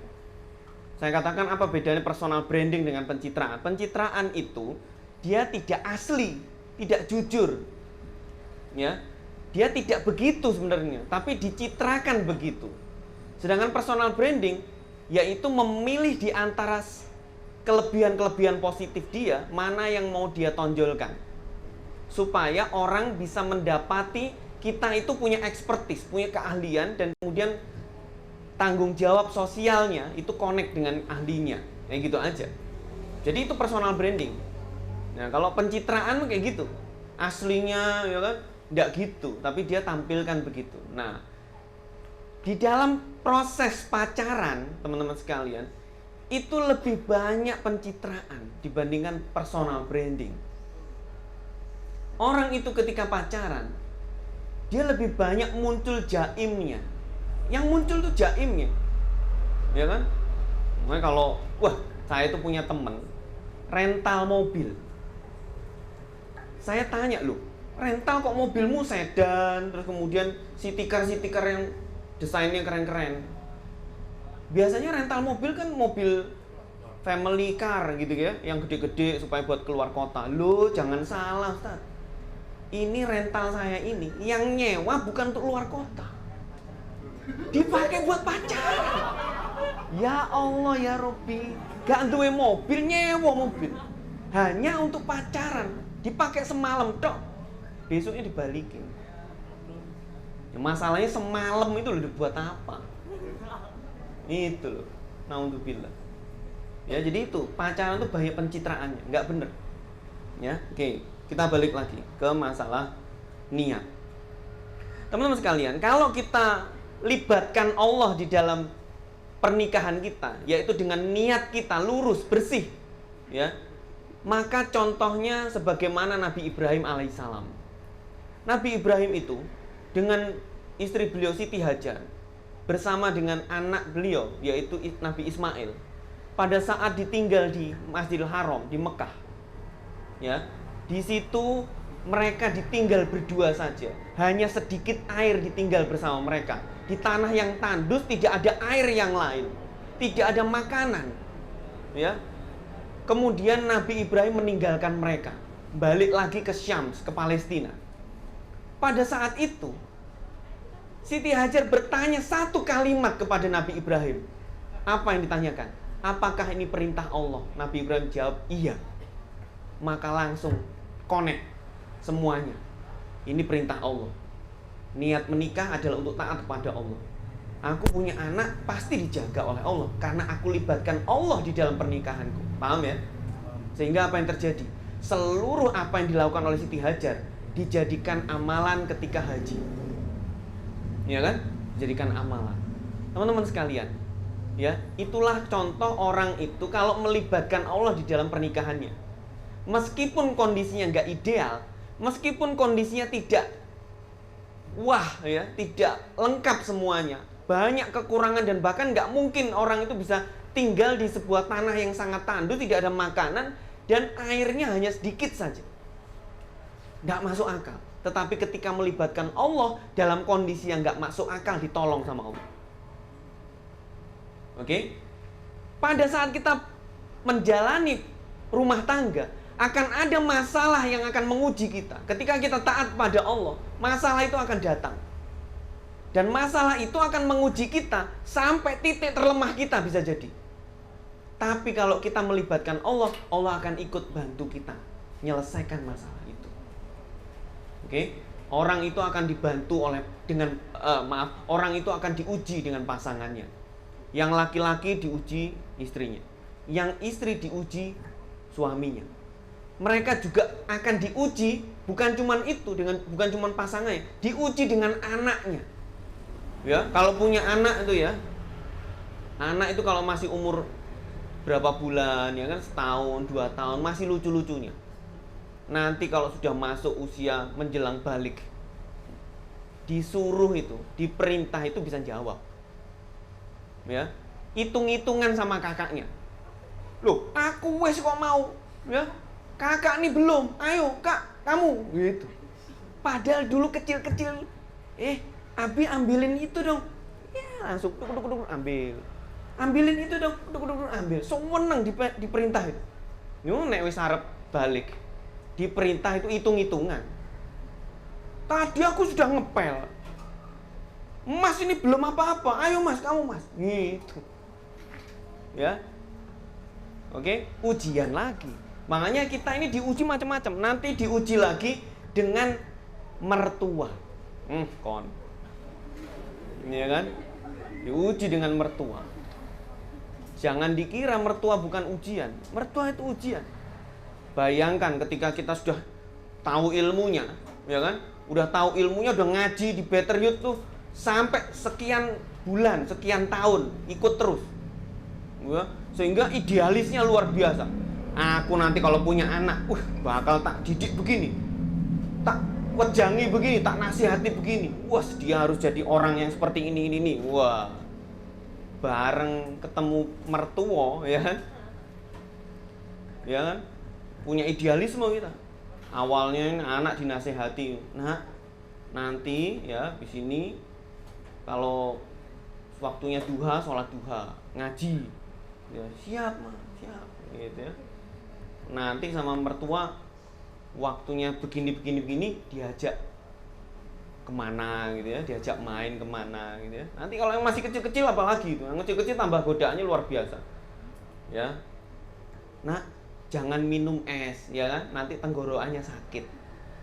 Saya katakan apa bedanya personal branding dengan pencitraan. Pencitraan itu dia tidak asli, tidak jujur. Ya. Dia tidak begitu sebenarnya, tapi dicitrakan begitu. Sedangkan personal branding yaitu memilih di antara kelebihan-kelebihan positif dia, mana yang mau dia tonjolkan. Supaya orang bisa mendapati kita itu punya expertise, punya keahlian, dan kemudian tanggung jawab sosialnya itu connect dengan ahlinya. Kayak gitu aja. Jadi itu personal branding. Nah, kalau pencitraan kayak gitu. Aslinya ya kan enggak gitu, tapi dia tampilkan begitu. Nah, di dalam proses pacaran, teman-teman sekalian, itu lebih banyak pencitraan dibandingkan personal branding. Orang itu ketika pacaran, dia lebih banyak muncul jaimnya. Yang muncul tuh jaimnya, ya kan? Makanya kalau, wah, saya tuh punya temen rental mobil. Saya tanya, loh, rental kok mobilmu sedan, terus kemudian stiker-stiker yang desainnya keren-keren. Biasanya rental mobil kan mobil family car gitu ya, yang gede-gede supaya buat keluar kota. Loh, jangan salah, Ustaz. Ini rental saya ini yang nyewa bukan untuk luar kota. Dipakai buat pacaran. Ya Allah ya Robbi, gak duwe mobil, nyewa mobil. Hanya untuk pacaran, dipakai semalam tok. Besoknya dibalikin. Ya, masalahnya semalam itu loh dibuat apa? Itu loh, naudzubillah. Ya, jadi itu pacaran tuh banyak pencitraannya, nggak bener. Ya, oke, kita balik lagi ke masalah niat. Teman-teman sekalian, kalau kita libatkan Allah di dalam pernikahan kita, yaitu dengan niat kita lurus, bersih, ya, maka contohnya sebagaimana Nabi Ibrahim alaihissalam. Nabi Ibrahim itu dengan istri beliau Siti Hajar bersama dengan anak beliau yaitu Nabi Ismail pada saat ditinggal di Masjidil Haram di Mekah, ya, di situ mereka ditinggal berdua saja, hanya sedikit air ditinggal bersama mereka di tanah yang tandus, tidak ada air yang lain, tidak ada makanan, ya. Kemudian Nabi Ibrahim meninggalkan mereka, balik lagi ke Syams, ke Palestina. Pada saat itu Siti Hajar bertanya satu kalimat kepada Nabi Ibrahim. Apa yang ditanyakan? Apakah ini perintah Allah? Nabi Ibrahim jawab, iya. Maka langsung connect semuanya. Ini perintah Allah. Niat menikah adalah untuk taat kepada Allah. Aku punya anak pasti dijaga oleh Allah karena aku libatkan Allah di dalam pernikahanku. Paham ya? Sehingga apa yang terjadi? Seluruh apa yang dilakukan oleh Siti Hajar dijadikan amalan ketika haji. Ya kan? Jadikan amalan. Teman-teman sekalian, ya, itulah contoh orang itu kalau melibatkan Allah di dalam pernikahannya. Meskipun kondisinya nggak ideal, meskipun kondisinya tidak wah, ya, tidak lengkap semuanya, banyak kekurangan dan bahkan nggak mungkin orang itu bisa tinggal di sebuah tanah yang sangat tandus, tidak ada makanan dan airnya hanya sedikit saja. Nggak masuk akal. Tetapi ketika melibatkan Allah dalam kondisi yang nggak masuk akal, ditolong sama Allah. Oke? Pada saat kita menjalani rumah tangga, akan ada masalah yang akan menguji kita. Ketika kita taat pada Allah, masalah itu akan datang. Dan masalah itu akan menguji kita sampai titik terlemah kita bisa jadi. Tapi kalau kita melibatkan Allah, Allah akan ikut bantu kita menyelesaikan masalah itu. Oke? Orang itu akan dibantu orang itu akan diuji dengan pasangannya. Yang laki-laki diuji istrinya, yang istri diuji suaminya. Mereka juga akan diuji bukan cuman pasangannya, diuji dengan anaknya. Ya, kalau punya anak itu ya. Anak itu kalau masih umur berapa bulan ya kan, setahun, 2 tahun, masih lucu-lucunya. Nanti kalau sudah masuk usia menjelang balik, disuruh itu, diperintah itu bisa jawab. Ya, hitung-hitungan sama kakaknya. Loh, aku wes kok mau, ya. Kakak nih belum. Ayo, Kak, kamu gitu. Padahal dulu kecil-kecil, Abi ambilin itu dong. Ya, langsung duk ambil. Ambilin itu dong, duk ambil. Seneng diperintah itu. Yo nek wis arep balik, diperintah itu hitung-hitungan. Tadi aku sudah ngepel. Mas ini belum apa-apa. Ayo Mas, kamu Mas. Gitu. Ya. Oke, ujian lagi. Makanya kita ini diuji macam-macam. Nanti diuji lagi dengan mertua. Iya kan? Diuji dengan mertua. Jangan dikira mertua bukan ujian. Mertua itu ujian. Bayangkan ketika kita sudah tahu ilmunya, ya kan? Udah tahu ilmunya, udah ngaji di Better Youth tuh sampai sekian bulan, sekian tahun, ikut terus. Ya, sehingga idealisnya luar biasa. Aku nanti kalau punya anak, bakal tak didik begini. Tak wejangi begini, tak nasihati begini. Wah, dia harus jadi orang yang seperti ini. Wah. Bareng ketemu mertua, ya kan? Ya kan? Punya idealisme kita. Awalnya anak dinasehati, "Nak, nanti ya di sini kalau waktunya duha, sholat duha, ngaji." Ya, siap, Ma, siap. Gitu ya. Nanti sama mertua waktunya begini diajak kemana gitu ya, diajak main kemana gitu ya. Nanti kalau yang masih kecil-kecil apalagi itu, yang kecil-kecil tambah godaannya luar biasa. Ya, nah jangan minum es ya kan, nanti tenggorokannya sakit.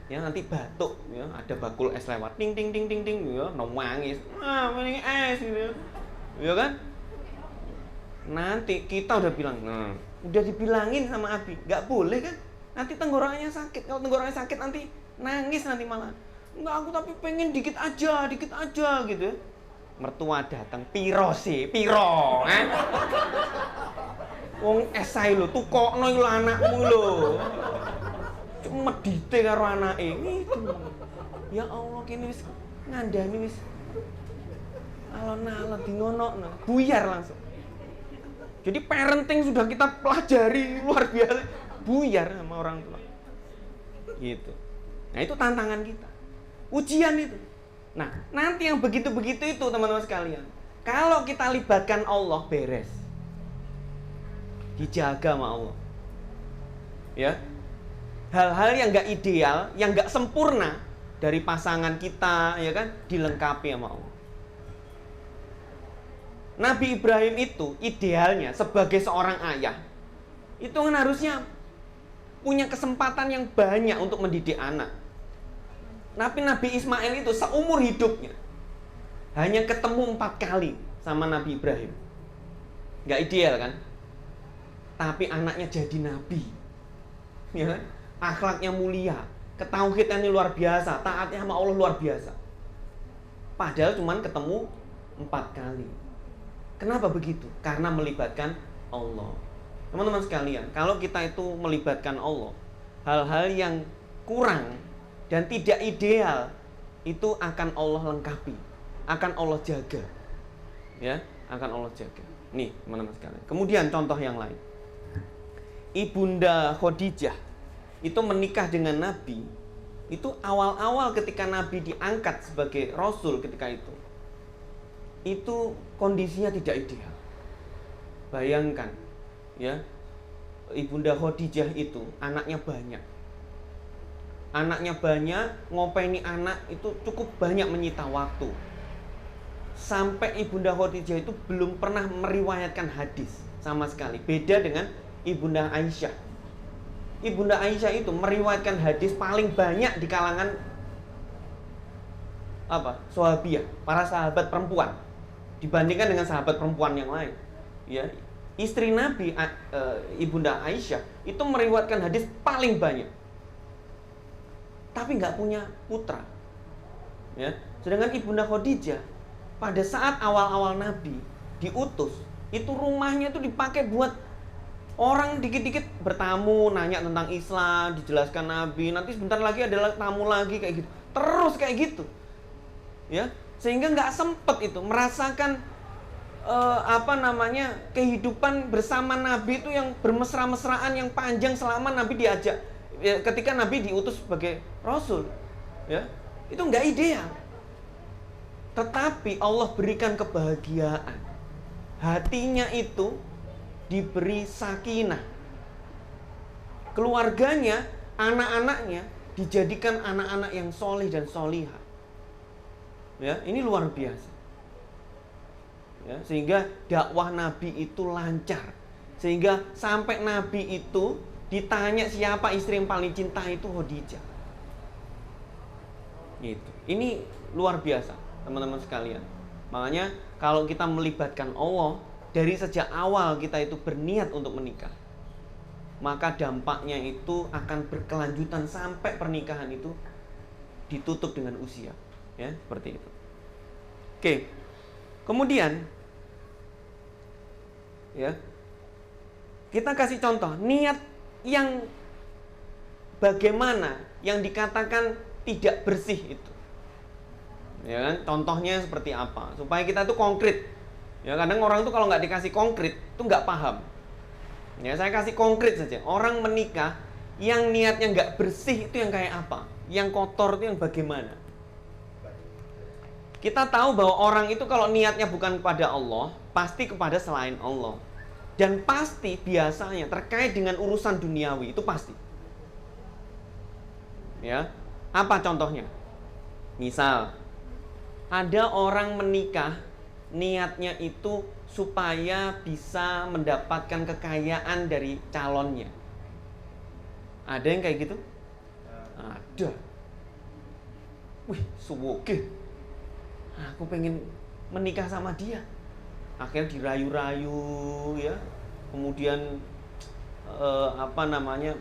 Ya nanti batuk ya, ada bakul es lewat, ting ya, nangis, ini es gitu ya. Ya kan? Nanti kita udah bilang, udah dibilangin sama Abi, nggak boleh kan? Nanti tenggorokannya sakit. Kalau tenggorokannya sakit nanti nangis nanti malah. Enggak, aku tapi pengen dikit aja gitu ya. Mertua datang, piro sih, piro, wong esai lho, tukokno iku anakmu lho. Cuma medite karo anake gitu. Ya Allah, kene wis ngandani wis alon-alon dingonokno, buyar langsung. Jadi parenting sudah kita pelajari luar biasa, buyar sama orang tua. Gitu. Nah, itu tantangan kita. Ujian itu. Nah, nanti yang begitu-begitu itu teman-teman sekalian, kalau kita libatkan Allah, beres. Dijaga sama Allah. Ya. Hal-hal yang gak ideal, yang gak sempurna dari pasangan kita, ya kan, dilengkapi sama Allah. Nabi Ibrahim itu idealnya sebagai seorang ayah, itu kan harusnya punya kesempatan yang banyak untuk mendidik anak. Tapi Nabi Ismail itu seumur hidupnya hanya ketemu 4 kali sama Nabi Ibrahim. Gak ideal kan? Tapi anaknya jadi nabi, ya kan? Akhlaknya mulia, ketauhidannya luar biasa, taatnya sama Allah luar biasa. Padahal cuman ketemu 4 kali. Kenapa begitu? Karena melibatkan Allah. Teman-teman sekalian, kalau kita itu melibatkan Allah, hal-hal yang kurang dan tidak ideal itu akan Allah lengkapi, akan Allah jaga. Ya, akan Allah jaga. Nih, teman-teman sekalian. Kemudian contoh yang lain. Ibunda Khadijah itu menikah dengan Nabi. Itu awal-awal ketika Nabi diangkat sebagai rasul ketika itu kondisinya tidak ideal. Bayangkan, ya, Ibunda Khadijah itu anaknya banyak. Anaknya banyak, ngopeni anak itu cukup banyak menyita waktu. sampai Ibunda Khadijah itu belum pernah meriwayatkan hadis sama sekali. Beda dengan Ibunda Aisyah. Ibunda Aisyah itu meriwayatkan hadis paling banyak di kalangan Sahabiyah, para sahabat perempuan, dibandingkan dengan sahabat perempuan yang lain. Ya, istri Nabi Ibunda Aisyah itu meriwayatkan hadis paling banyak, tapi nggak punya putra. Ya, sedangkan Ibunda Khadijah pada saat awal-awal Nabi diutus, itu rumahnya itu dipakai buat orang dikit-dikit bertamu, nanya tentang Islam, dijelaskan Nabi, nanti sebentar lagi ada tamu lagi kayak gitu. Terus kayak gitu. Ya, sehingga nggak sempet itu merasakan kehidupan bersama Nabi itu yang bermesra-mesraan yang panjang selama Nabi diajak ketika Nabi diutus sebagai Rasul. Ya, itu nggak ideal. Tetapi Allah berikan kebahagiaan. Hatinya itu diberi sakinah. Keluarganya, anak-anaknya dijadikan anak-anak yang soleh dan solihah. Ya, ini luar biasa. Ya, sehingga dakwah Nabi itu lancar. Sehingga sampai Nabi itu ditanya siapa istri yang paling cinta, itu Khadijah. Gitu. Ini luar biasa, teman-teman sekalian. Makanya kalau kita melibatkan Allah dari sejak awal, kita itu berniat untuk menikah, maka dampaknya itu akan berkelanjutan sampai pernikahan itu ditutup dengan usia. Ya, seperti itu. Oke. Kemudian ya, kita kasih contoh niat yang bagaimana yang dikatakan tidak bersih itu. Ya kan? Contohnya seperti apa? Supaya kita tuh konkret. Ya, kadang orang tuh kalau nggak dikasih konkret tuh nggak paham. Ya, saya kasih konkret saja. Orang menikah yang niatnya nggak bersih itu yang kayak apa? Yang kotor itu yang bagaimana? Kita tahu bahwa orang itu kalau niatnya bukan kepada Allah, pasti kepada selain Allah. Dan pasti biasanya terkait dengan urusan duniawi, itu pasti. Ya, apa contohnya? Misal, ada orang menikah, niatnya itu supaya bisa mendapatkan kekayaan dari calonnya. Ada yang kayak gitu? Ada. Wih, suwoge. Aku pengen menikah sama dia. Akhirnya dirayu-rayu, ya. Kemudian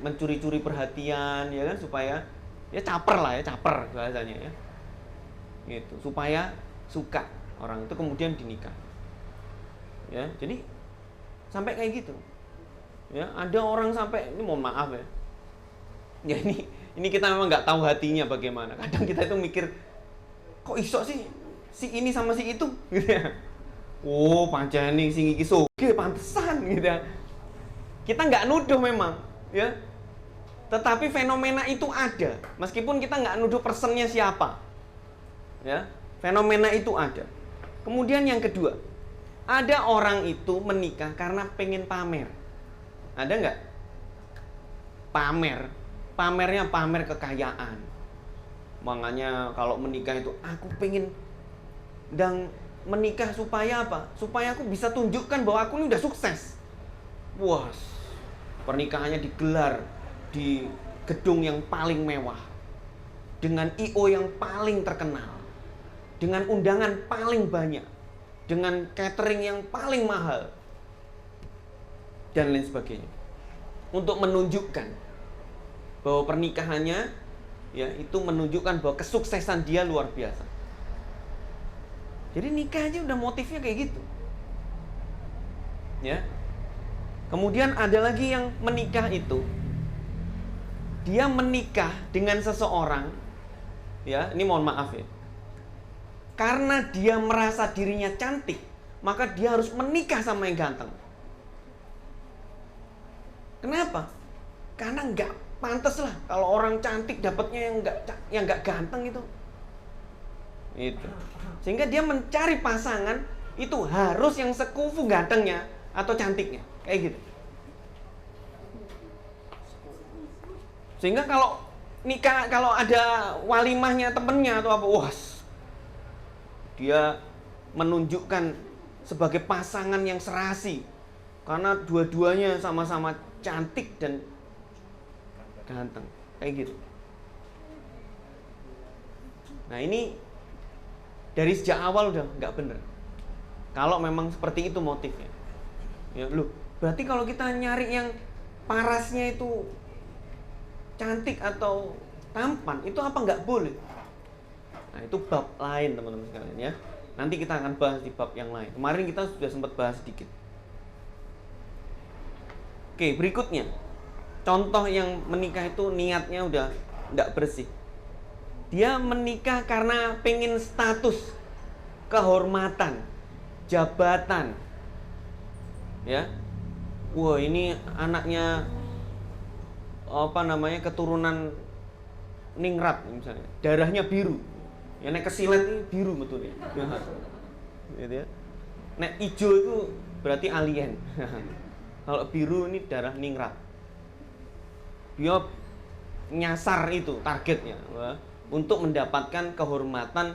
mencuri-curi perhatian, ya kan, supaya ya caper bahasanya, ya. Gitu, supaya suka orang itu, kemudian dinikah. Ya, jadi sampai kayak gitu. Ya, ada orang sampai, ini mohon maaf ya. Ya ini kita memang nggak tahu hatinya bagaimana. Kadang kita itu mikir, kok iso sih si ini sama si itu, gitu ya. Oh, pancene sing iki soge pantesan, gitu ya. Kita nggak nuduh memang, ya. Tetapi fenomena itu ada, meskipun kita nggak nuduh personnya siapa. Ya, fenomena itu ada. Kemudian yang kedua, ada orang itu menikah karena pengen pamer. Ada nggak? Pamernya pamer kekayaan. Makanya kalau menikah itu aku pengen dan menikah supaya apa? Supaya aku bisa tunjukkan bahwa aku ini udah sukses. Wah, pernikahannya digelar di gedung yang paling mewah, dengan I.O. yang paling terkenal, dengan undangan paling banyak, dengan catering yang paling mahal, dan lain sebagainya, untuk menunjukkan bahwa pernikahannya, ya, itu menunjukkan bahwa kesuksesan dia luar biasa. Jadi nikah aja udah motifnya kayak gitu. Ya. Kemudian ada lagi yang menikah itu, dia menikah dengan seseorang, ya, ini mohon maaf ya. Karena dia merasa dirinya cantik, maka dia harus menikah sama yang ganteng. Kenapa? Karena nggak pantas lah kalau orang cantik dapatnya yang nggak ganteng itu. Itu. Sehingga dia mencari pasangan itu harus yang sekufu gantengnya atau cantiknya, kayak gitu. Sehingga kalau nikah, kalau ada walimahnya temennya atau apa, wah, dia menunjukkan sebagai pasangan yang serasi karena dua-duanya sama-sama cantik dan ganteng, kayak gitu. Nah ini dari sejak awal udah nggak bener. Kalau memang seperti itu motifnya, ya loh. Berarti kalau kita nyari yang parasnya itu cantik atau tampan, itu apa nggak boleh? Nah itu bab lain teman-teman sekalian ya. Nanti kita akan bahas di bab yang lain. Kemarin kita sudah sempat bahas sedikit. Oke, berikutnya contoh yang menikah itu niatnya udah nggak bersih. Dia menikah karena pengen status, kehormatan, jabatan, ya. Wah ini anaknya keturunan ningrat misalnya, darahnya biru. Ya nek kesilet ini biru betul ya. Gitu ya. Nek hijau itu berarti alien. Kalau biru ini darah ningrat. Dia nyasar itu targetnya untuk mendapatkan kehormatan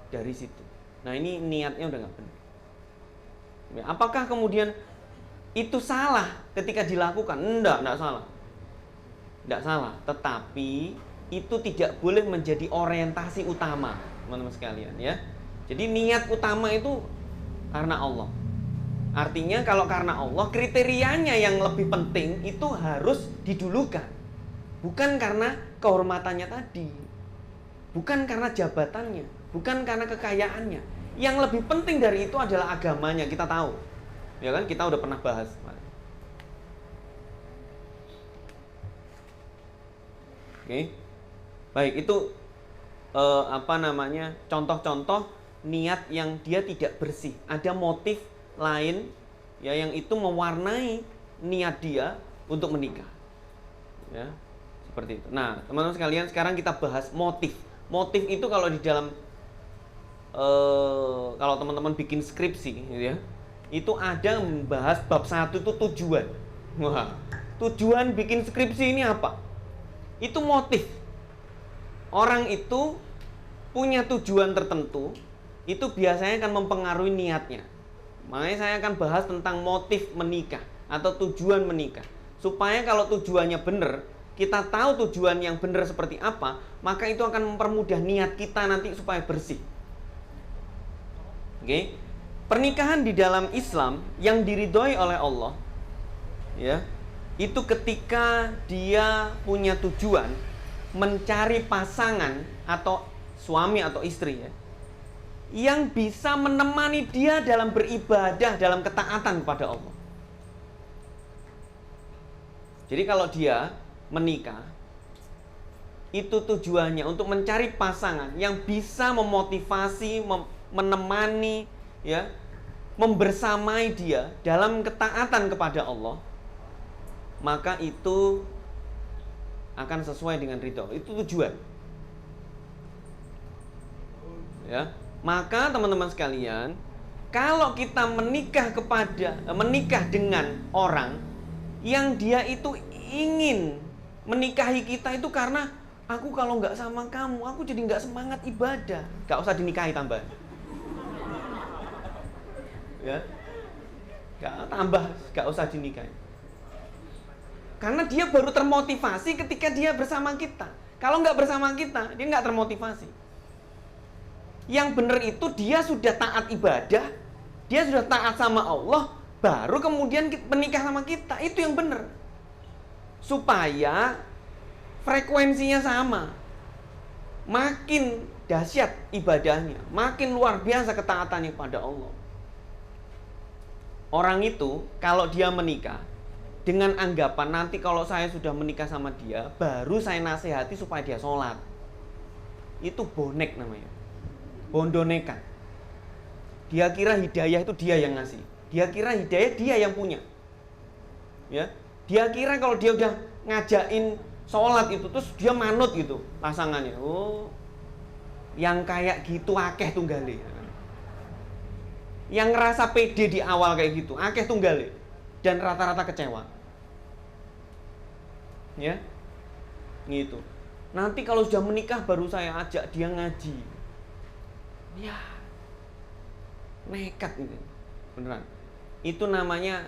dari situ. Nah ini niatnya udah nggak benar. Ya, apakah kemudian itu salah ketika dilakukan? Enggak salah. Enggak salah, tetapi itu tidak boleh menjadi orientasi utama, teman-teman sekalian ya. Jadi niat utama itu karena Allah. Artinya kalau karena Allah, kriterianya yang lebih penting itu harus didulukan. Bukan karena kehormatannya tadi, bukan karena jabatannya, bukan karena kekayaannya. Yang lebih penting dari itu adalah agamanya, kita tahu. Ya kan, kita udah pernah bahas. Oke. Baik, itu contoh-contoh niat yang dia tidak bersih. Ada motif lain ya yang itu mewarnai niat dia untuk menikah. Ya, seperti itu. Nah, teman-teman sekalian, sekarang kita bahas motif. Motif itu kalau di dalam kalau teman-teman bikin skripsi gitu ya, itu ada membahas bab 1 itu tujuan. Wah, tujuan bikin skripsi ini apa? Itu motif. Orang itu punya tujuan tertentu, itu biasanya akan mempengaruhi niatnya. Makanya saya akan bahas tentang motif menikah atau tujuan menikah. Supaya kalau tujuannya benar, kita tahu tujuan yang benar seperti apa, maka itu akan mempermudah niat kita nanti supaya bersih. Oke. Pernikahan di dalam Islam yang diridhoi oleh Allah, ya, itu ketika dia punya tujuan mencari pasangan atau suami atau istri ya, yang bisa menemani dia dalam beribadah, dalam ketaatan kepada Allah. Jadi kalau dia menikah, itu tujuannya untuk mencari pasangan yang bisa memotivasi, menemani, ya, membersamai dia dalam ketaatan kepada Allah, maka itu akan sesuai dengan ridho. Itu tujuan. Ya. Maka teman-teman sekalian, kalau kita menikah dengan orang yang dia itu ingin menikahi kita itu karena aku kalau nggak sama kamu, aku jadi nggak semangat ibadah, nggak usah dinikahi tambahan. Ya, nggak usah dinikahi. Karena dia baru termotivasi ketika dia bersama kita. Kalau nggak bersama kita, dia nggak termotivasi. Yang benar itu dia sudah taat ibadah, dia sudah taat sama Allah, baru kemudian menikah sama kita. Itu yang benar. Supaya frekuensinya sama. Makin dahsyat ibadahnya, makin luar biasa ketaatannya kepada Allah. Orang itu kalau dia menikah dengan anggapan nanti kalau saya sudah menikah sama dia, baru saya nasihati supaya dia sholat. Itu bonek namanya. Bondonekan. Dia kira hidayah itu dia yang ngasih. Dia kira hidayah dia yang punya. Ya. Dia kira kalau dia udah ngajain sholat itu terus dia manut gitu pasangannya. Oh, yang kayak gitu akeh tunggale. Yang ngerasa pede di awal kayak gitu akeh tunggale dan rata-rata kecewa. Ya. Gitu. Nanti kalau sudah menikah baru saya ajak dia ngaji. Ya. Nekat gitu. Beneran. Itu namanya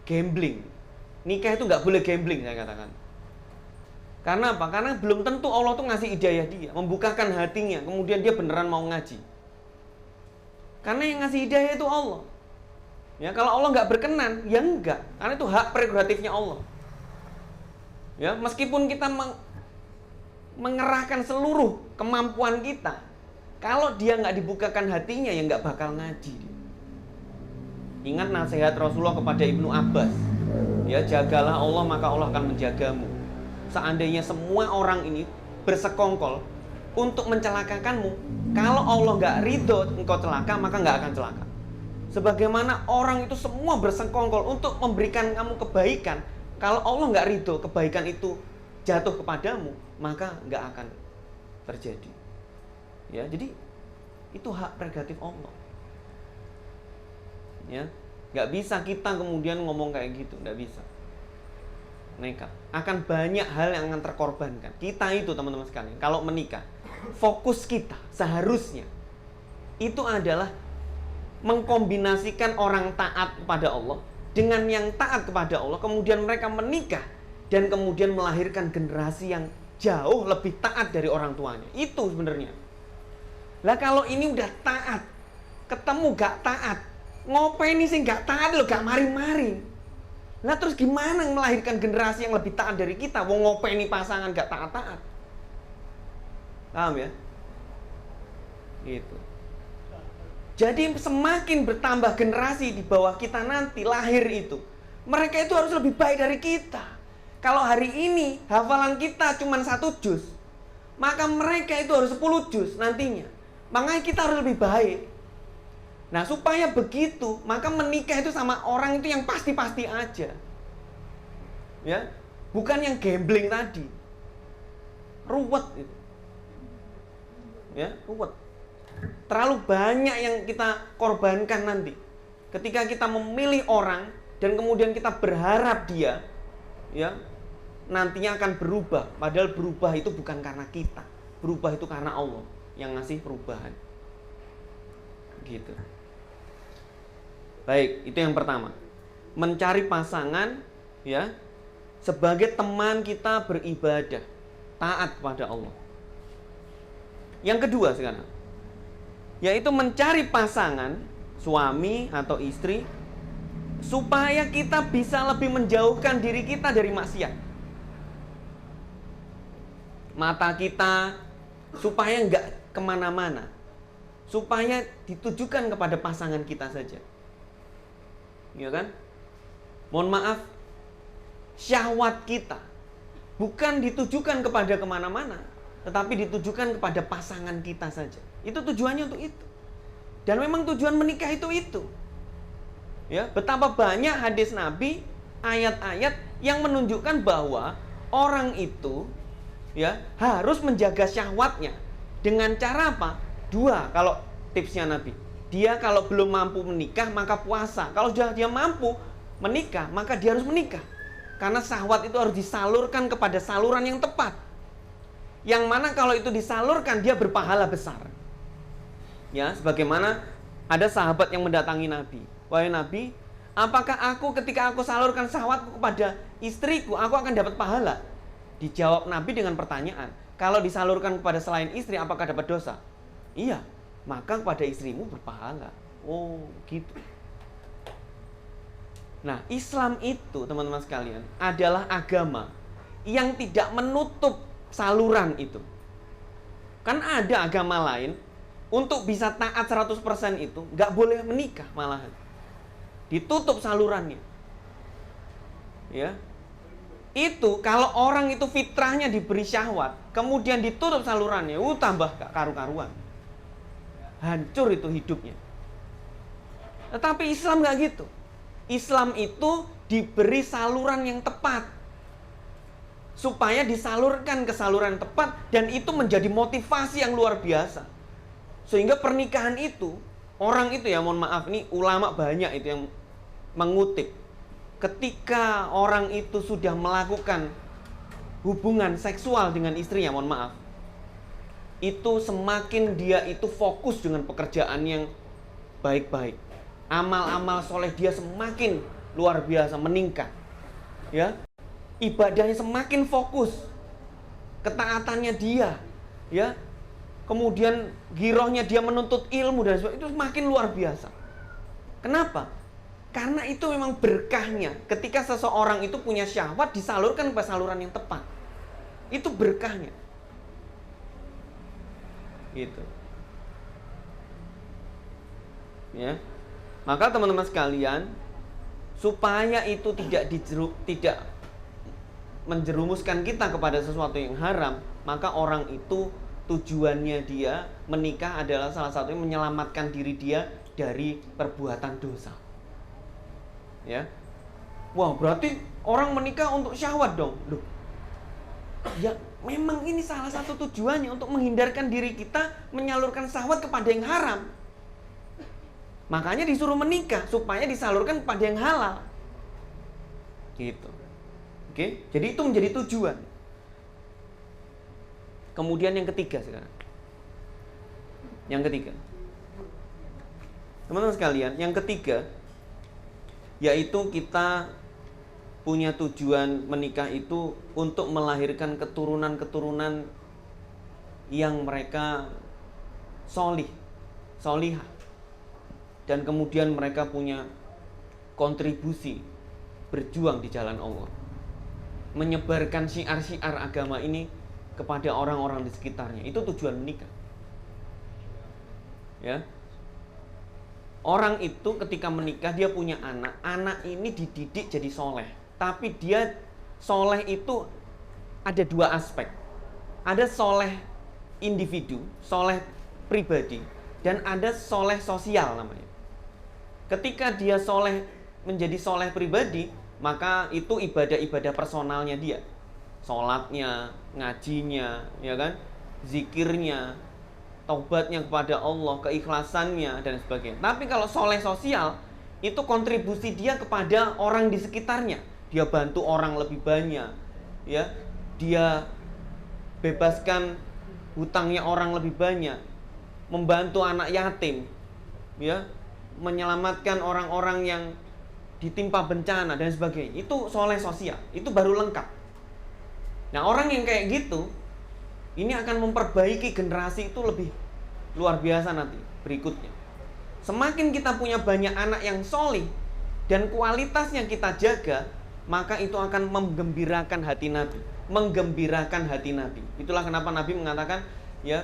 gambling. Nikah itu nggak boleh gambling, saya katakan. Karena apa? Karena belum tentu Allah tuh ngasih hidayah dia, membukakan hatinya, kemudian dia beneran mau ngaji. Karena yang ngasih hidayah itu Allah. Ya, kalau Allah nggak berkenan, ya enggak. Karena itu hak prerogatifnya Allah. Ya, meskipun kita mengerahkan seluruh kemampuan kita, kalau dia nggak dibukakan hatinya, ya nggak bakal ngaji dia. Ingat nasihat Rasulullah kepada Ibnu Abbas. Ya, jagalah Allah maka Allah akan menjagamu. Seandainya semua orang ini bersekongkol untuk mencelakakanmu, kalau Allah nggak ridho engkau celaka, maka nggak akan celaka. Sebagaimana orang itu semua bersekongkol untuk memberikan kamu kebaikan, kalau Allah nggak ridho kebaikan itu jatuh kepadamu, maka nggak akan terjadi. Ya, jadi itu hak prerogatif Allah. Ya, nggak bisa kita kemudian ngomong kayak gitu, nggak bisa. Nekat. Akan banyak hal yang akan terkorbankan. Kita itu teman-teman sekalian, kalau menikah, fokus kita seharusnya itu adalah mengkombinasikan orang taat kepada Allah dengan yang taat kepada Allah, kemudian mereka menikah dan kemudian melahirkan generasi yang jauh lebih taat dari orang tuanya. Itu sebenarnya. Lah kalau ini udah taat, ketemu gak taat, ngopeni sih gak taat lo, gak mari-mari. Nah terus gimana melahirkan generasi yang lebih taat dari kita? Wong ngopeni pasangan gak taat-taat. Paham ya? Gitu. Jadi semakin bertambah generasi di bawah kita nanti lahir itu, mereka itu harus lebih baik dari kita. Kalau hari ini hafalan kita cuma 1 juz, maka mereka itu harus 10 juz nantinya. Makanya kita harus lebih baik. Nah supaya begitu, maka menikah itu sama orang itu yang pasti-pasti aja. Ya, bukan yang gambling tadi. Ruwet itu. Ya, ruwet. Terlalu banyak yang kita korbankan nanti. Ketika kita memilih orang dan kemudian kita berharap dia, ya, nantinya akan berubah. Padahal berubah itu bukan karena kita. Berubah itu karena Allah yang ngasih perubahan. Gitu. Baik, itu yang pertama. Mencari pasangan, ya, sebagai teman kita beribadah, taat kepada Allah. Yang kedua sekarang, yaitu mencari pasangan, suami atau istri, supaya kita bisa lebih menjauhkan diri kita dari maksiat. Mata kita supaya nggak kemana-mana, supaya ditujukan kepada pasangan kita saja. Ya kan? Mohon maaf, syahwat kita bukan ditujukan kepada kemana-mana, tetapi ditujukan kepada pasangan kita saja. Itu tujuannya untuk itu. Dan memang tujuan menikah itu. Ya, betapa banyak hadis Nabi, ayat-ayat yang menunjukkan bahwa orang itu, ya, harus menjaga syahwatnya dengan cara apa? 2 kalau tipsnya Nabi. Dia kalau belum mampu menikah maka puasa. Kalau sudah dia mampu menikah maka dia harus menikah. Karena syahwat itu harus disalurkan kepada saluran yang tepat. Yang mana kalau itu disalurkan dia berpahala besar. Ya, sebagaimana ada sahabat yang mendatangi Nabi. Wahai Nabi, apakah aku ketika aku salurkan syahwatku kepada istriku, aku akan dapat pahala? Dijawab Nabi dengan pertanyaan, kalau disalurkan kepada selain istri apakah dapat dosa? Iya, maka kepada istrimu berpahala. Oh, gitu. Nah, Islam itu, teman-teman sekalian, adalah agama yang tidak menutup saluran itu. Kan ada agama lain, untuk bisa taat 100% itu, nggak boleh menikah malahan. Ditutup salurannya. Ya. Itu, kalau orang itu fitrahnya diberi syahwat, kemudian ditutup salurannya, tambah gak karu-karuan. Hancur itu hidupnya. Tetapi Islam gak gitu. Islam itu diberi saluran yang tepat, supaya disalurkan ke saluran yang tepat, dan itu menjadi motivasi yang luar biasa. Sehingga pernikahan itu, orang itu ya, mohon maaf, ini ulama banyak itu yang mengutip, ketika orang itu sudah melakukan hubungan seksual dengan istrinya, mohon maaf, itu semakin dia itu fokus dengan pekerjaan yang baik-baik. amal-amal soleh dia semakin luar biasa meningkat, ya, ibadahnya semakin fokus, ketaatannya dia, ya, kemudian girohnya dia menuntut ilmu dan sebagainya, itu semakin luar biasa. Kenapa? Karena itu memang berkahnya. Ketika seseorang itu punya syahwat, disalurkan ke saluran yang tepat, itu berkahnya, gitu, ya. Maka teman-teman sekalian, supaya itu tidak menjerumuskan kita kepada sesuatu yang haram, maka orang itu tujuannya dia menikah adalah salah satunya menyelamatkan diri dia dari perbuatan dosa. Ya. Wah, berarti orang menikah untuk syahwat dong. Loh. Ya, memang ini salah satu tujuannya untuk menghindarkan diri kita menyalurkan syahwat kepada yang haram. Makanya disuruh menikah supaya disalurkan kepada yang halal. Gitu. Oke, jadi itu menjadi tujuan. Kemudian yang ketiga sekarang. Yang ketiga. Teman-teman sekalian, yang ketiga yaitu kita punya tujuan menikah itu untuk melahirkan keturunan-keturunan yang mereka solihah. Dan kemudian mereka punya kontribusi berjuang di jalan Allah, menyebarkan syiar-syiar agama ini kepada orang-orang di sekitarnya. Itu tujuan menikah, ya. Orang itu ketika menikah dia punya anak. Anak ini dididik jadi soleh. Tapi dia soleh itu ada dua aspek. Ada soleh individu, soleh pribadi, dan ada soleh sosial namanya. Ketika dia soleh menjadi soleh pribadi, maka itu ibadah-ibadah personalnya dia, sholatnya, ngajinya, ya kan, zikirnya, taubatnya kepada Allah, keikhlasannya dan sebagainya. Tapi kalau soleh sosial, itu kontribusi dia kepada orang di sekitarnya. Dia bantu orang lebih banyak, ya, dia bebaskan hutangnya orang lebih banyak, membantu anak yatim, ya, menyelamatkan orang-orang yang ditimpa bencana dan sebagainya. Itu soleh sosial, itu baru lengkap. Nah, orang yang kayak gitu ini akan memperbaiki generasi itu lebih luar biasa nanti berikutnya. Semakin kita punya banyak anak yang solih dan kualitasnya kita jaga, maka itu akan menggembirakan hati Nabi, menggembirakan hati Nabi. Itulah kenapa Nabi mengatakan, ya,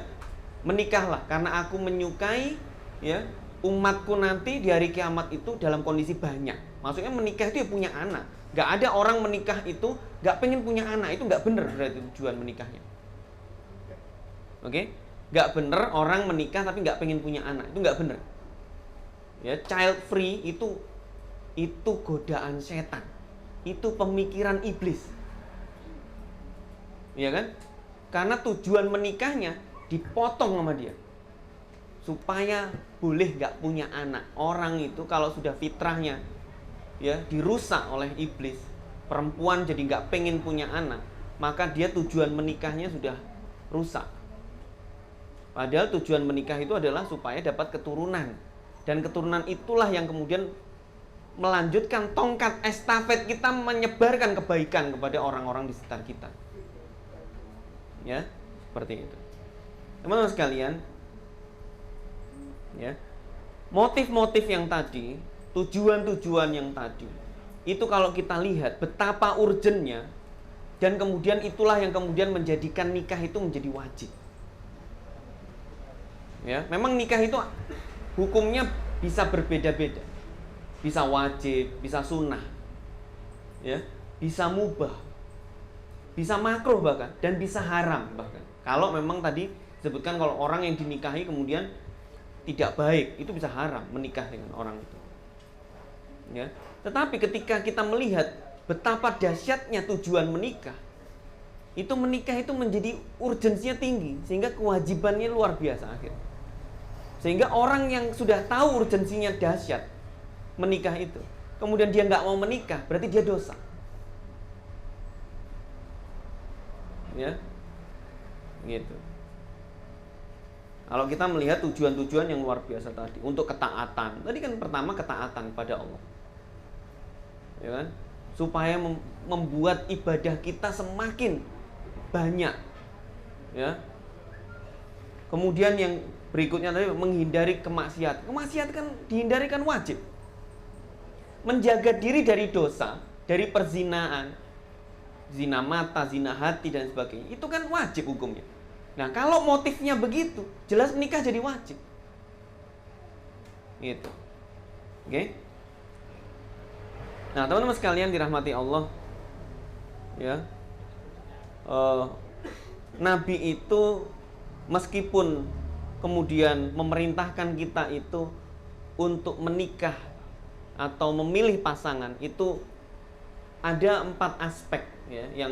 menikahlah karena aku menyukai, ya, umatku nanti di hari kiamat itu dalam kondisi banyak. Maksudnya menikah itu ya punya anak. Gak ada orang menikah itu gak pengen punya anak. Itu gak bener berarti tujuan menikahnya. Oke? Gak bener orang menikah tapi gak pengen punya anak. Itu gak bener. Ya, child free itu godaan setan. Itu pemikiran iblis. Iya kan? Karena tujuan menikahnya dipotong sama dia, supaya boleh gak punya anak. Orang itu kalau sudah fitrahnya, ya, dirusak oleh iblis, perempuan jadi gak pengen punya anak, maka dia tujuan menikahnya sudah rusak. Padahal tujuan menikah itu adalah supaya dapat keturunan. Dan keturunan itulah yang kemudian melanjutkan tongkat estafet kita menyebarkan kebaikan kepada orang-orang di sekitar kita. Ya, seperti itu. Teman-teman sekalian, ya, motif-motif yang tadi, tujuan-tujuan yang tadi, itu kalau kita lihat betapa urgennya, dan kemudian itulah yang kemudian menjadikan nikah itu menjadi wajib. Ya, memang nikah itu hukumnya bisa berbeda-beda, bisa wajib, bisa sunnah, ya, bisa mubah, bisa makruh bahkan, dan bisa haram bahkan. Kalau memang tadi disebutkan kalau orang yang dinikahi kemudian tidak baik, itu bisa haram menikah dengan orang itu. Ya. Tetapi ketika kita melihat betapa dahsyatnya tujuan menikah, itu menikah itu menjadi urgensinya tinggi, sehingga kewajibannya luar biasa akhirnya. Sehingga orang yang sudah tahu urgensinya dahsyat menikah itu, kemudian dia nggak mau menikah, berarti dia dosa. Ya, gitu. Kalau kita melihat tujuan-tujuan yang luar biasa tadi untuk ketaatan. Tadi kan pertama ketaatan kepada Allah. Ya kan? Supaya membuat ibadah kita semakin banyak. Ya. Kemudian yang berikutnya tadi menghindari kemaksiatan. Kemaksiatan kan dihindari kan wajib. Menjaga diri dari dosa, dari perzinaan, zina mata, zina hati dan sebagainya. Itu kan wajib hukumnya. Nah, kalau motifnya begitu, jelas menikah jadi wajib. Gitu. Oke? Nah, teman-teman sekalian dirahmati Allah, ya. Nabi itu meskipun kemudian memerintahkan kita itu untuk menikah atau memilih pasangan, itu ada 4 aspek ya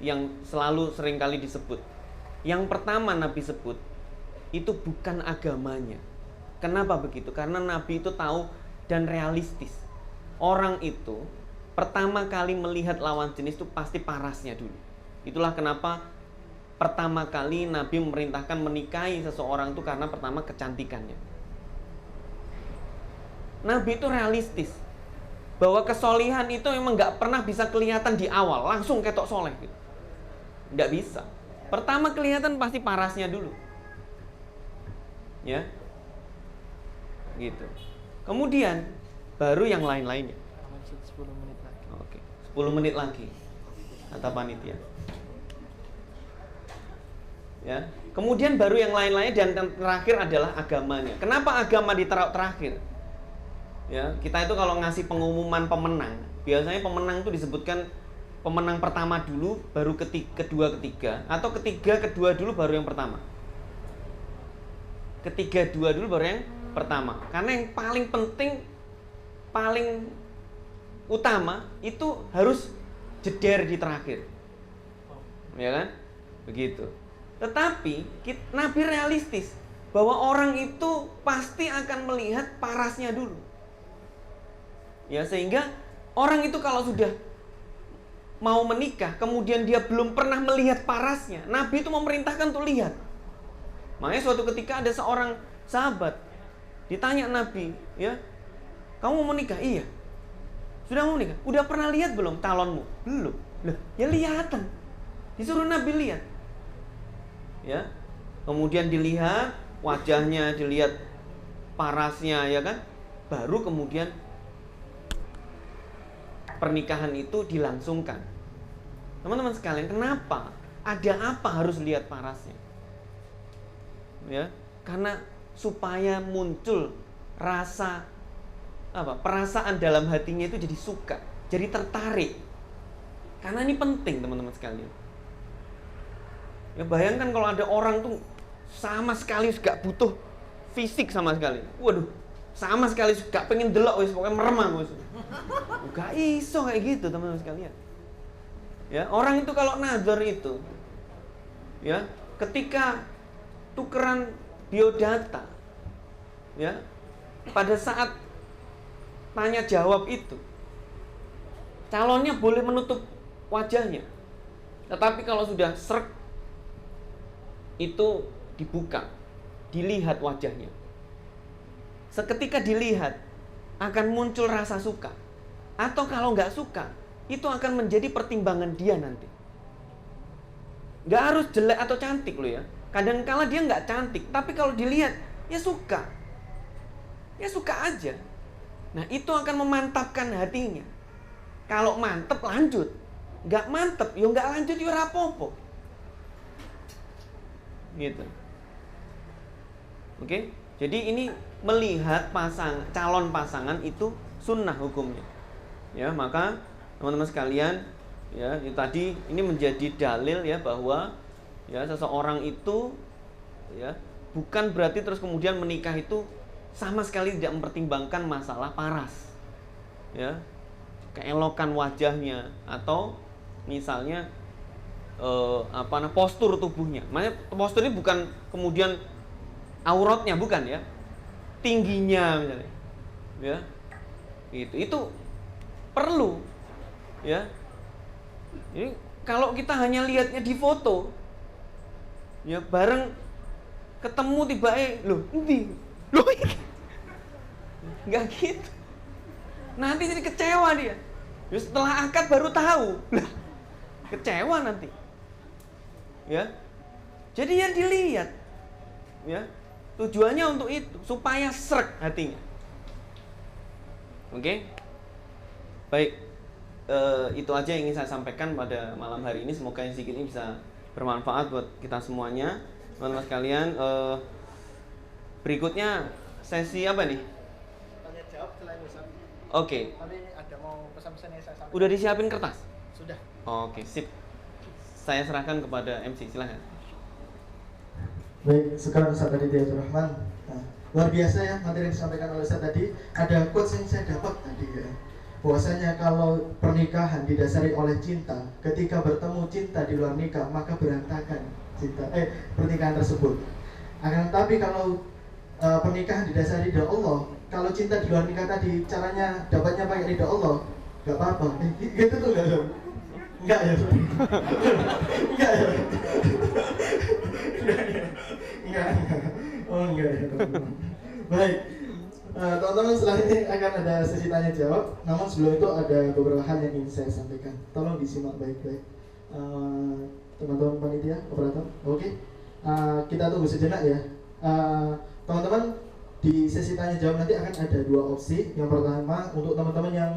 yang selalu seringkali disebut. Yang pertama Nabi sebut itu bukan agamanya. Kenapa begitu? Karena Nabi itu tahu dan realistis. Orang itu pertama kali melihat lawan jenis itu pasti parasnya dulu. Itulah kenapa pertama kali Nabi memerintahkan menikahi seseorang itu karena pertama kecantikannya. Nabi itu realistis bahwa kesolihan itu memang nggak pernah bisa kelihatan di awal langsung ketok soleh gitu. Nggak bisa. Pertama kelihatan pasti parasnya dulu, ya, gitu. Kemudian baru yang lain-lainnya. 10 menit lagi. Oke, 10 menit lagi kata panitia. Ya, kemudian baru yang lain-lainnya dan yang terakhir adalah agamanya. Kenapa agama ditaruh terakhir? Ya, kita itu kalau ngasih pengumuman pemenang, biasanya pemenang itu disebutkan pemenang pertama dulu, baru kedua, ketiga, atau ketiga, kedua dulu, baru yang pertama. Ketiga, dua dulu, baru yang pertama. Karena yang paling penting, paling utama itu harus jeder di terakhir, ya kan? Begitu. Tetapi Nabi realistis bahwa orang itu pasti akan melihat parasnya dulu. Ya, sehingga orang itu kalau sudah mau menikah, kemudian dia belum pernah melihat parasnya, Nabi itu memerintahkan untuk lihat. Makanya suatu ketika ada seorang sahabat ditanya Nabi, ya, kamu mau menikah? Iya. Sudah mau menikah? Udah pernah lihat belum calonmu? Belum. Loh, ya lihatan. Disuruh Nabi lihat. Ya. Kemudian dilihat wajahnya, dilihat parasnya, ya kan? Baru kemudian pernikahan itu dilangsungkan. Teman-teman sekalian, kenapa? Ada apa harus lihat parasnya? Ya, karena supaya muncul rasa perasaan dalam hatinya itu jadi suka, jadi tertarik. Karena ini penting, teman-teman sekalian. Ya, bayangkan kalau ada orang tuh sama sekali gak butuh fisik sama sekali. Waduh, sama sekali gak pengen delok wis, pokoknya meremang wis. Gak iso kayak gitu, teman-teman sekalian. Ya, orang itu kalau nazar itu, ya, ketika tukeran biodata, ya, pada saat tanya jawab itu, calonnya boleh menutup wajahnya, tetapi kalau sudah srek itu dibuka, dilihat wajahnya. Seketika dilihat akan muncul rasa suka, atau kalau nggak suka itu akan menjadi pertimbangan dia nanti. Nggak harus jelek atau cantik loh ya. Kadang-kala dia nggak cantik, tapi kalau dilihat ya suka aja. Nah, itu akan memantapkan hatinya. Kalau mantep lanjut, nggak mantep ya nggak lanjut ya rapopo. Gitu. Oke, jadi ini melihat calon pasangan itu sunnah hukumnya. Ya, maka teman-teman sekalian, ya, itu tadi ini menjadi dalil ya bahwa ya seseorang itu ya bukan berarti terus kemudian menikah itu sama sekali tidak mempertimbangkan masalah paras. Ya. Keelokan wajahnya atau misalnya postur tubuhnya. Makanya postur ini bukan kemudian auratnya, bukan ya. Tingginya misalnya. Ya. Itu perlu. Ya. Jadi kalau kita hanya lihatnya di foto, ya bareng Ketemu tiba loh, endi? Loh, nggak gitu. Nanti jadi kecewa dia. Ya setelah akad baru tahu. Lah, kecewa nanti. Ya. Jadi yang dilihat. Ya. Tujuannya untuk itu, supaya srek hatinya. Oke? Baik. Itu aja yang ingin saya sampaikan pada malam hari ini. Semoga yang sedikit ini bisa bermanfaat buat kita semuanya. Teman-teman sekalian, berikutnya sesi apa nih? Tanya jawab selain Ustaz. Oke. Tapi ada mau pesan-pesan yang saya sampaikan? Udah disiapin kertas? Sudah. Oke, sip. Saya serahkan kepada MC, silahkan. Baik, sekarang Ustaz Aditya Rahman. Nah, luar biasa ya materi yang disampaikan oleh Ustaz tadi. Ada quotes yang saya dapat tadi ya. Bahwasanya kalau pernikahan didasari oleh cinta, ketika bertemu cinta di luar nikah, maka berantakan pernikahan tersebut. Akan tetapi kalau pernikahan didasari ridha Allah, kalau cinta di luar nikah tadi caranya dapatnya pakai ridha Allah, nggak apa-apa. Gitu tuh nggak ya? Enggak ya? Enggak ya? Enggak. Oh enggak ya. Baik. Teman-teman, setelah ini akan ada sesi tanya jawab. Namun sebelum itu ada beberapa hal yang ingin saya sampaikan. Tolong disimak baik-baik. Teman-teman panitia, operator. Oke. Kita tunggu sejenak ya. Teman-teman, di sesi tanya jawab nanti akan ada dua opsi. Yang pertama untuk teman-teman yang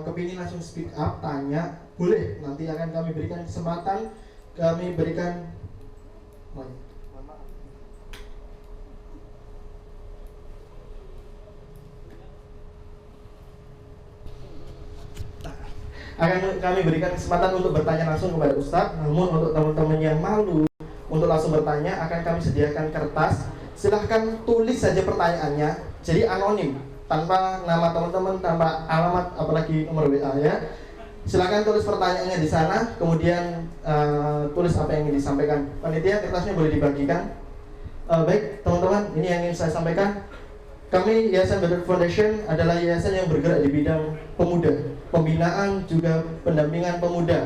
kepingin langsung speak up, tanya, boleh. Nanti akan kami berikan kesempatan. Kami berikan kami berikan kesempatan untuk bertanya langsung kepada Ustadz. Namun untuk teman-teman yang malu untuk langsung bertanya, akan kami sediakan kertas. Silahkan tulis saja pertanyaannya, jadi anonim, tanpa nama teman-teman, tanpa alamat, apalagi nomor WA ya. Silahkan tulis pertanyaannya di sana, kemudian tulis apa yang ingin disampaikan. Panitia, kertasnya boleh dibagikan. Baik teman-teman, ini yang ingin saya sampaikan. Kami Yayasan Badar Foundation adalah yayasan yang bergerak di bidang pemuda, pembinaan juga pendampingan pemuda.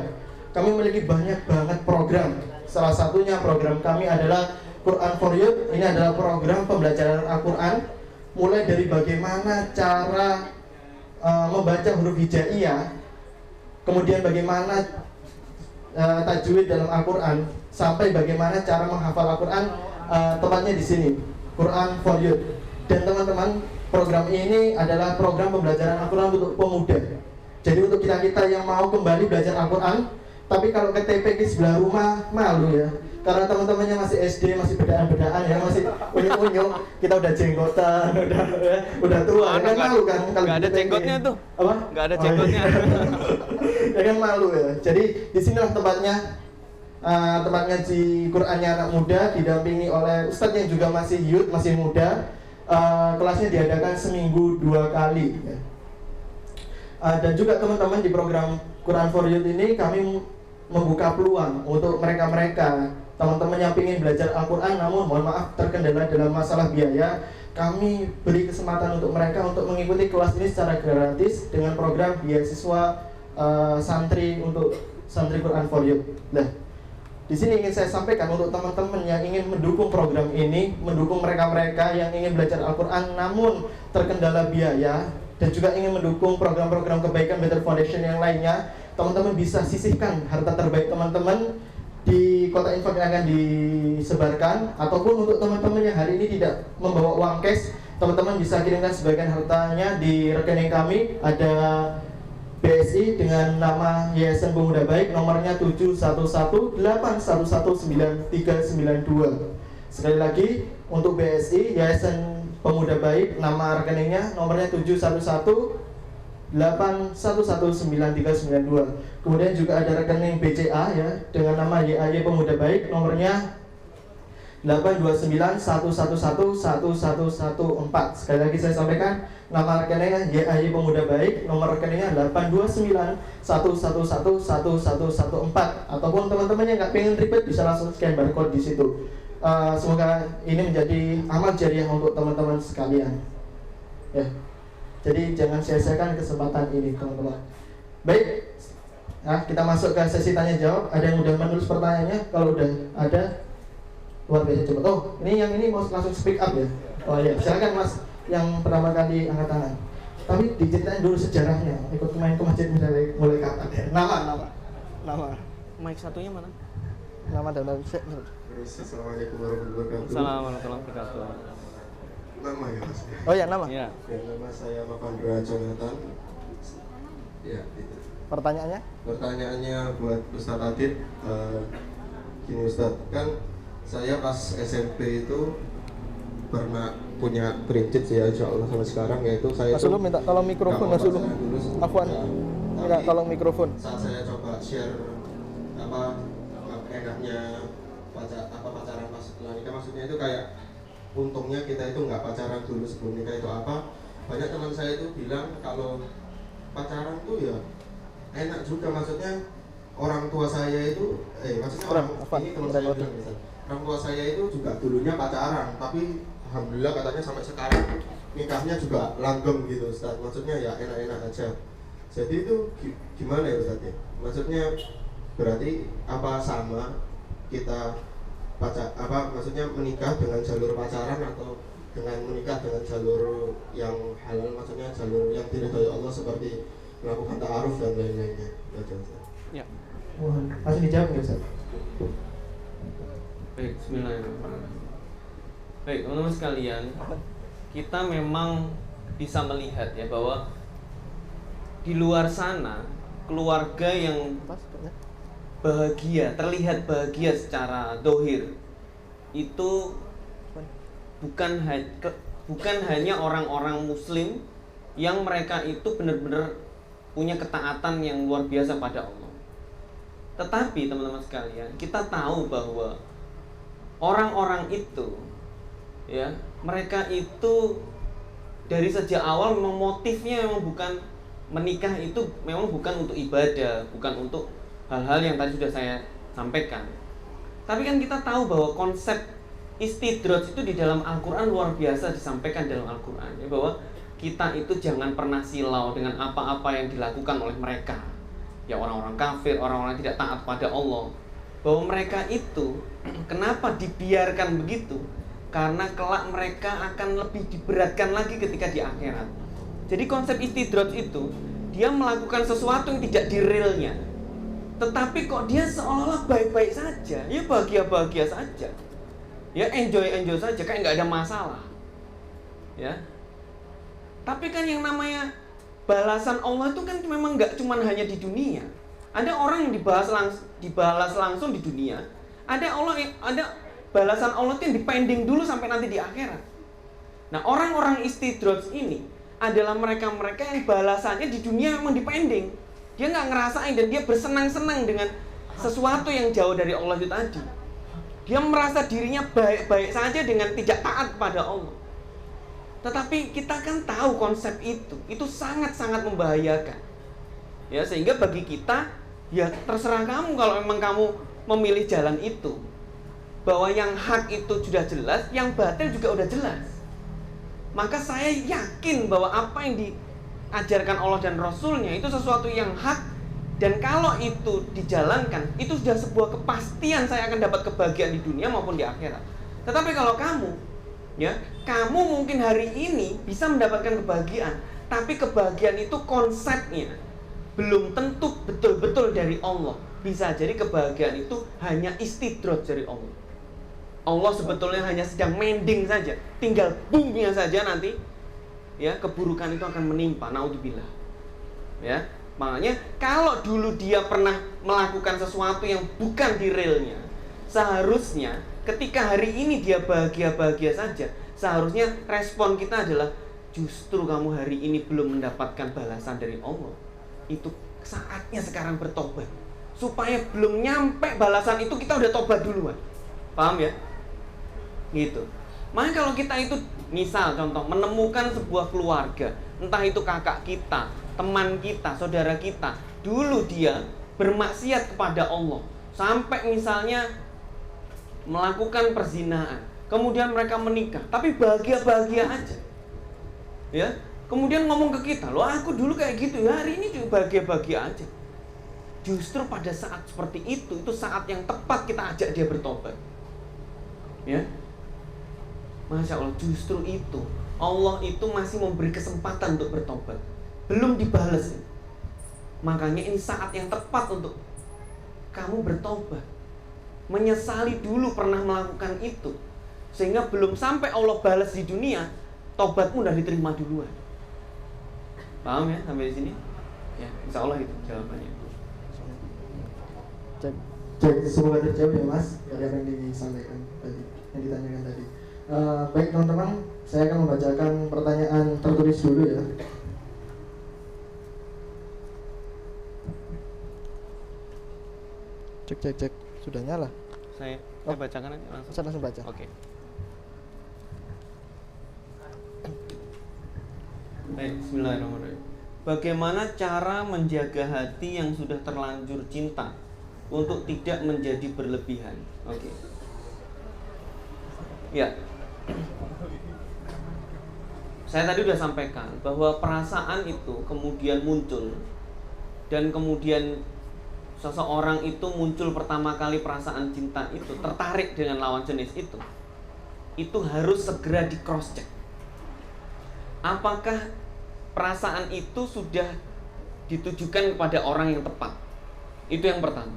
Kami memiliki banyak banget program. Salah satunya program kami adalah Quran for Youth. Ini adalah program pembelajaran Al-Quran, mulai dari bagaimana cara membaca huruf hijaiyah, kemudian bagaimana tajwid dalam Al-Quran, sampai bagaimana cara menghafal Al-Quran. Tepatnya di sini, Quran for Youth. Dan teman-teman, program ini adalah program pembelajaran Al-Quran untuk pemuda. Jadi untuk kita-kita yang mau kembali belajar Al-Quran, tapi kalau ke TP di sebelah rumah, malu ya. Karena teman-temannya masih SD, masih bedaan-bedaan ya, masih unyuk-unyuk. Kita udah jenggotan, udah tua, kan malu kan. Nggak ada jenggotnya tuh. Apa? Nggak ada jenggotnya. Ya kan malu ya. Jadi disinilah tempatnya ngaji Qurannya anak muda, didampingi oleh Ustadz yang juga masih youth, masih muda. Kelasnya diadakan seminggu 2 kali ya. Dan juga teman-teman di program Quran for Youth ini kami membuka peluang untuk mereka-mereka teman-teman yang ingin belajar Al-Quran namun mohon maaf terkendala dalam masalah biaya. Kami beri kesempatan untuk mereka untuk mengikuti kelas ini secara gratis dengan program beasiswa santri untuk santri Quran for Youth. Nah, di sini ingin saya sampaikan untuk teman-teman yang ingin mendukung program ini, mendukung mereka-mereka yang ingin belajar Al-Quran namun terkendala biaya, dan juga ingin mendukung program-program kebaikan Better Foundation yang lainnya. Teman-teman bisa sisihkan harta terbaik teman-teman di kotak infak yang akan disebarkan, ataupun untuk teman-teman yang hari ini tidak membawa uang cash, teman-teman bisa kirimkan sebagian hartanya di rekening kami. Ada BSI dengan nama Yayasan Pemuda Baik, nomornya 71181199392. Sekali lagi untuk BSI Yayasan Pemuda Baik, nama rekeningnya nomornya 71181199392. Kemudian juga ada rekening BCA ya dengan nama YAY Pemuda Baik, nomornya 82911111114. Sekali lagi saya sampaikan, nama rekeningnya YAY Pemuda Baik, nomor rekeningnya 82911111114. Ataupun teman-teman yang nggak pengen ribet bisa langsung scan barcode di situ. Semoga ini menjadi amal jariah untuk teman-teman sekalian. Ya, jadi jangan sia-siakan kesempatan ini, teman-teman. Baik, nah kita masuk ke sesi tanya jawab. Ada yang udah menulis pertanyaannya? Kalau udah ada, luar biasa cepat. Oh, ini mau langsung speak up ya. Oh ya, silakan Mas yang pertama kali angkat tangan. Tapi diceritain dulu sejarahnya. Ikut main ke masjid mulai kapan ya? Nama. Mic satunya mana? Nama dan Assalamualaikum warahmatullahi wabarakatuh. Assalamualaikum warahmatullahi wabarakatuh. Nama ya Mas? Oh ya, nama. Ya. Ya, nama saya Mavandra Jonathan. Ya, itu. Pertanyaannya? Pertanyaannya buat Ustadz Adit. Gini Ustadz, kan saya pas SMP itu pernah punya prinsip sih ya, insya Allah sampai sekarang, yaitu saya Mas Ulu minta tolong mikrofon, Mas Ulu. Afwan. Minta tolong mikrofon. Saat saya coba share enaknya pacaran pas setelah nikah, maksudnya itu kayak untungnya kita itu nggak pacaran dulu sebelum nikah itu apa. Banyak teman saya itu bilang kalau pacaran tuh ya enak juga, maksudnya orang tua saya itu ini teman saya bilang misal, orang tua saya itu juga dulunya pacaran, tapi alhamdulillah katanya sampai sekarang nikahnya juga langgeng gitu Ustaz, maksudnya ya enak-enak aja. Jadi itu gimana ya Ustaz ya, maksudnya berarti apa sama kita maksudnya menikah dengan jalur pacaran atau dengan menikah dengan jalur yang halal, maksudnya jalur yang diridhoi Allah seperti melakukan ta'aruf dan lain-lainnya. Ya. Langsung dijawab nggak Ustaz? Baik, bismillahirrahmanirrahim. Baik, teman-teman sekalian, kita memang bisa melihat ya bahwa di luar sana keluarga yang bahagia, terlihat bahagia secara dohir itu bukan hanya orang-orang muslim yang mereka itu benar-benar punya ketaatan yang luar biasa pada Allah. Tetapi teman-teman sekalian, kita tahu bahwa orang-orang itu ya, mereka itu dari sejak awal memang motifnya memang bukan menikah, itu memang bukan untuk ibadah, bukan untuk hal-hal yang tadi sudah saya sampaikan. Tapi kan kita tahu bahwa konsep istidraj itu di dalam Al-Quran luar biasa disampaikan dalam Al-Quran ya, bahwa kita itu jangan pernah silau dengan apa-apa yang dilakukan oleh mereka ya, orang-orang kafir, orang-orang yang tidak taat pada Allah, bahwa mereka itu kenapa dibiarkan begitu, karena kelak mereka akan lebih diberatkan lagi ketika di akhirat. Jadi konsep istidraj itu dia melakukan sesuatu yang tidak di realnya, tetapi kok dia seolah-olah baik-baik saja, ya bahagia-bahagia saja, ya enjoy saja, kayak nggak ada masalah, ya. Tapi kan yang namanya balasan Allah itu kan memang nggak cuma hanya di dunia. Ada orang yang dibalas langsung di dunia, ada balasan Allah itu yang dipending dulu sampai nanti di akhirat. Nah, orang-orang istidraj ini adalah mereka-mereka yang balasannya di dunia memang dipending. Dia nggak ngerasain dan dia bersenang-senang dengan sesuatu yang jauh dari Allah itu tadi. Dia merasa dirinya baik-baik saja dengan tidak taat pada Allah. Tetapi kita kan tahu konsep itu sangat-sangat membahayakan. Ya, sehingga bagi kita ya terserah kamu kalau memang kamu memilih jalan itu. Bahwa yang hak itu sudah jelas, yang batil juga udah jelas. Maka saya yakin bahwa apa yang diajarkan Allah dan Rasulnya itu sesuatu yang hak, dan kalau itu dijalankan itu sudah sebuah kepastian saya akan dapat kebahagiaan di dunia maupun di akhirat. Tetapi kalau kamu mungkin hari ini bisa mendapatkan kebahagiaan, tapi kebahagiaan itu konsepnya belum tentu betul-betul dari Allah. Bisa jadi kebahagiaan itu hanya istidraj dari Allah. Allah sebetulnya hanya sedang mending saja, tinggal boomnya saja nanti ya keburukan itu akan menimpa, naudzubillah. Ya, makanya kalau dulu dia pernah melakukan sesuatu yang bukan di realnya, seharusnya ketika hari ini dia bahagia-bahagia saja, seharusnya respon kita adalah justru kamu hari ini belum mendapatkan balasan dari Allah. Itu saatnya sekarang bertobat. Supaya belum nyampe balasan itu kita udah tobat duluan. Paham ya? Gitu. Makanya kalau kita itu misal contoh menemukan sebuah keluarga, entah itu kakak kita, teman kita, saudara kita, dulu dia bermaksiat kepada Allah, sampai misalnya melakukan perzinahan, kemudian mereka menikah, tapi bahagia-bahagia aja. Ya, kemudian ngomong ke kita, "Loh, aku dulu kayak gitu, ya hari ini juga bahagia-bahagia aja." Justru pada saat seperti itu saat yang tepat kita ajak dia bertobat. Ya, Masya Allah, justru itu Allah itu masih memberi kesempatan untuk bertobat, belum dibalas. Makanya ini saat yang tepat untuk kamu bertobat, menyesali dulu pernah melakukan itu, sehingga belum sampai Allah balas di dunia, tobatmu udah diterima duluan. Paham ya sampai di sini? Ya, insya Allah itu jawabannya. Cek semoga terjawab ya Mas dari apa yang disampaikan tadi, yang ditanyakan tadi. Baik teman-teman, saya akan membacakan pertanyaan tertulis dulu ya. Cek, sudah nyala. Saya bacakan aja langsung. Saya langsung baca. Oke. Baik, bismillahirrahmanirrahim. Bagaimana cara menjaga hati yang sudah terlanjur cinta untuk tidak menjadi berlebihan? Oke. Ya. Saya tadi sudah sampaikan bahwa perasaan itu kemudian muncul, dan kemudian seseorang itu muncul pertama kali perasaan cinta itu, tertarik dengan lawan jenis itu harus segera di cross check. Apakah perasaan itu sudah ditujukan kepada orang yang tepat? Itu yang pertama.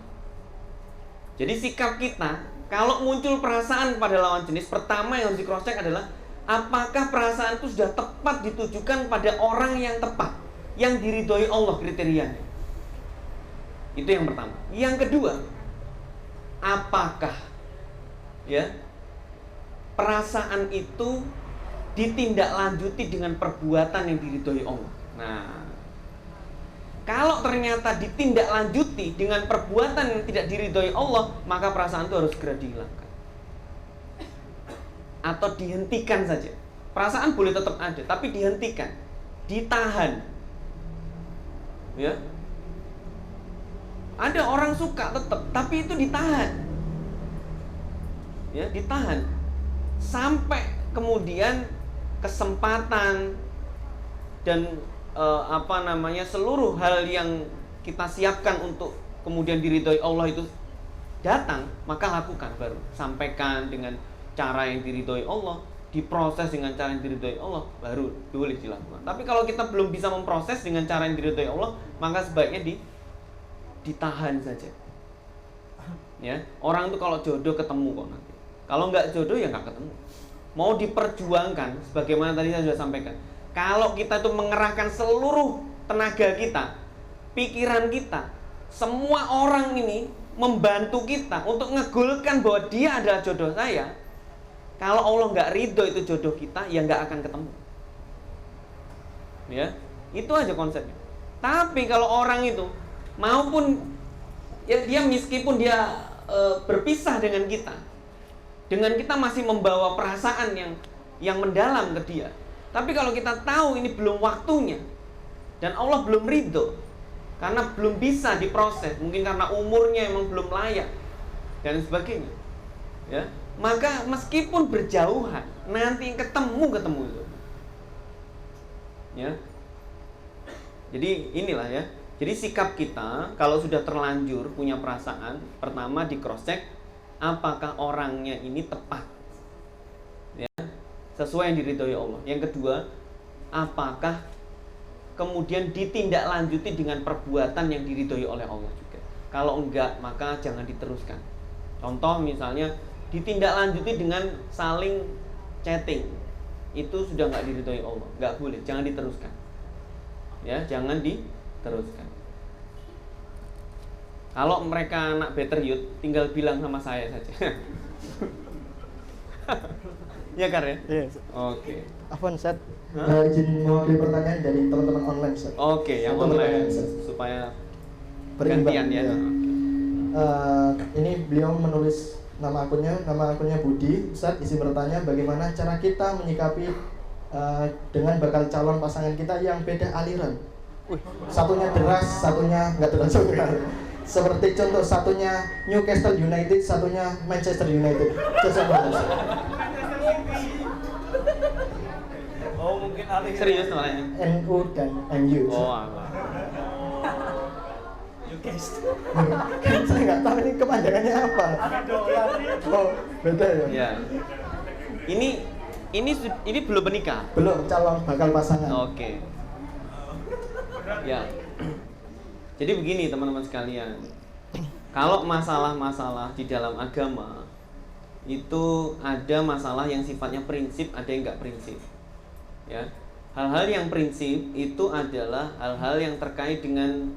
Jadi sikap kita kalau muncul perasaan pada lawan jenis, pertama yang harus di cross check adalah apakah perasaan itu sudah tepat ditujukan pada orang yang tepat, yang diridhoi Allah kriterianya. Itu yang pertama. Yang kedua, apakah perasaan itu ditindaklanjuti dengan perbuatan yang diridhoi Allah. Nah, kalau ternyata ditindaklanjuti dengan perbuatan yang tidak diridhoi Allah, maka perasaan itu harus segera dihilangkan atau dihentikan saja. Perasaan boleh tetap ada, tapi dihentikan, ditahan. Ya. Ada orang suka tetap, tapi itu ditahan. Ya, ditahan. Sampai kemudian kesempatan dan seluruh hal yang kita siapkan untuk kemudian diridhoi Allah itu datang, maka lakukan baru. Sampaikan dengan cara yang diridhoi Allah, diproses dengan cara yang diridhoi Allah, baru boleh dilakukan. Tapi kalau kita belum bisa memproses dengan cara yang diridhoi Allah, maka sebaiknya ditahan saja. Ya, orang itu kalau jodoh ketemu kok nanti. Kalau nggak jodoh ya nggak ketemu. Mau diperjuangkan, sebagaimana tadi saya sudah sampaikan. Kalau kita itu mengerahkan seluruh tenaga kita, pikiran kita, semua orang ini membantu kita untuk ngegolkan bahwa dia adalah jodoh saya. Kalau Allah nggak ridho itu jodoh kita, ya nggak akan ketemu. Ya, itu aja konsepnya. Tapi kalau orang itu maupun ya dia meskipun dia berpisah dengan kita masih membawa perasaan yang mendalam ke dia. Tapi kalau kita tahu ini belum waktunya dan Allah belum ridho karena belum bisa diproses, mungkin karena umurnya emang belum layak dan sebagainya, ya, maka meskipun berjauhan nanti ketemu itu, ya. Jadi inilah ya. Jadi sikap kita kalau sudah terlanjur punya perasaan, pertama di cross check apakah orangnya ini tepat, ya, sesuai yang diridhoi Allah. Yang kedua, apakah kemudian ditindaklanjuti dengan perbuatan yang diridhoi oleh Allah juga. Kalau enggak, maka jangan diteruskan. Contoh misalnya ditindaklanjuti dengan saling chatting, itu sudah enggak diridhoi Allah, enggak boleh, jangan diteruskan. Ya, jangan diteruskan. Kalau mereka anak better youth, tinggal bilang sama saya saja. Ya Kar ya? Yes. Oke. Afwan Ustaz, izin mewakili pertanyaan dari teman-teman online Ustaz. Oke, yang Satu online pertanyaan, supaya berimbang, gantian ya. ya. Ini beliau menulis nama akunnya Budi. Ustaz, izin bertanya bagaimana cara kita menyikapi dengan bakal calon pasangan kita yang beda aliran. Satunya deras, satunya nggak deras juga. Seperti contoh, satunya Newcastle United, satunya Manchester United. Oh, mungkin alih. Serius namanya? NU dan MU. Oh, Allah. guys. Kan saya nggak tahu ini kepanjangannya apa. Oh, beda ya? Ya. Ini belum menikah. Belum, calon bakal pasangan. Oke. Ya. Jadi begini teman-teman sekalian. Kalau masalah-masalah di dalam agama itu ada masalah yang sifatnya prinsip, ada yang nggak prinsip. Ya. Hal-hal yang prinsip itu adalah hal-hal yang terkait dengan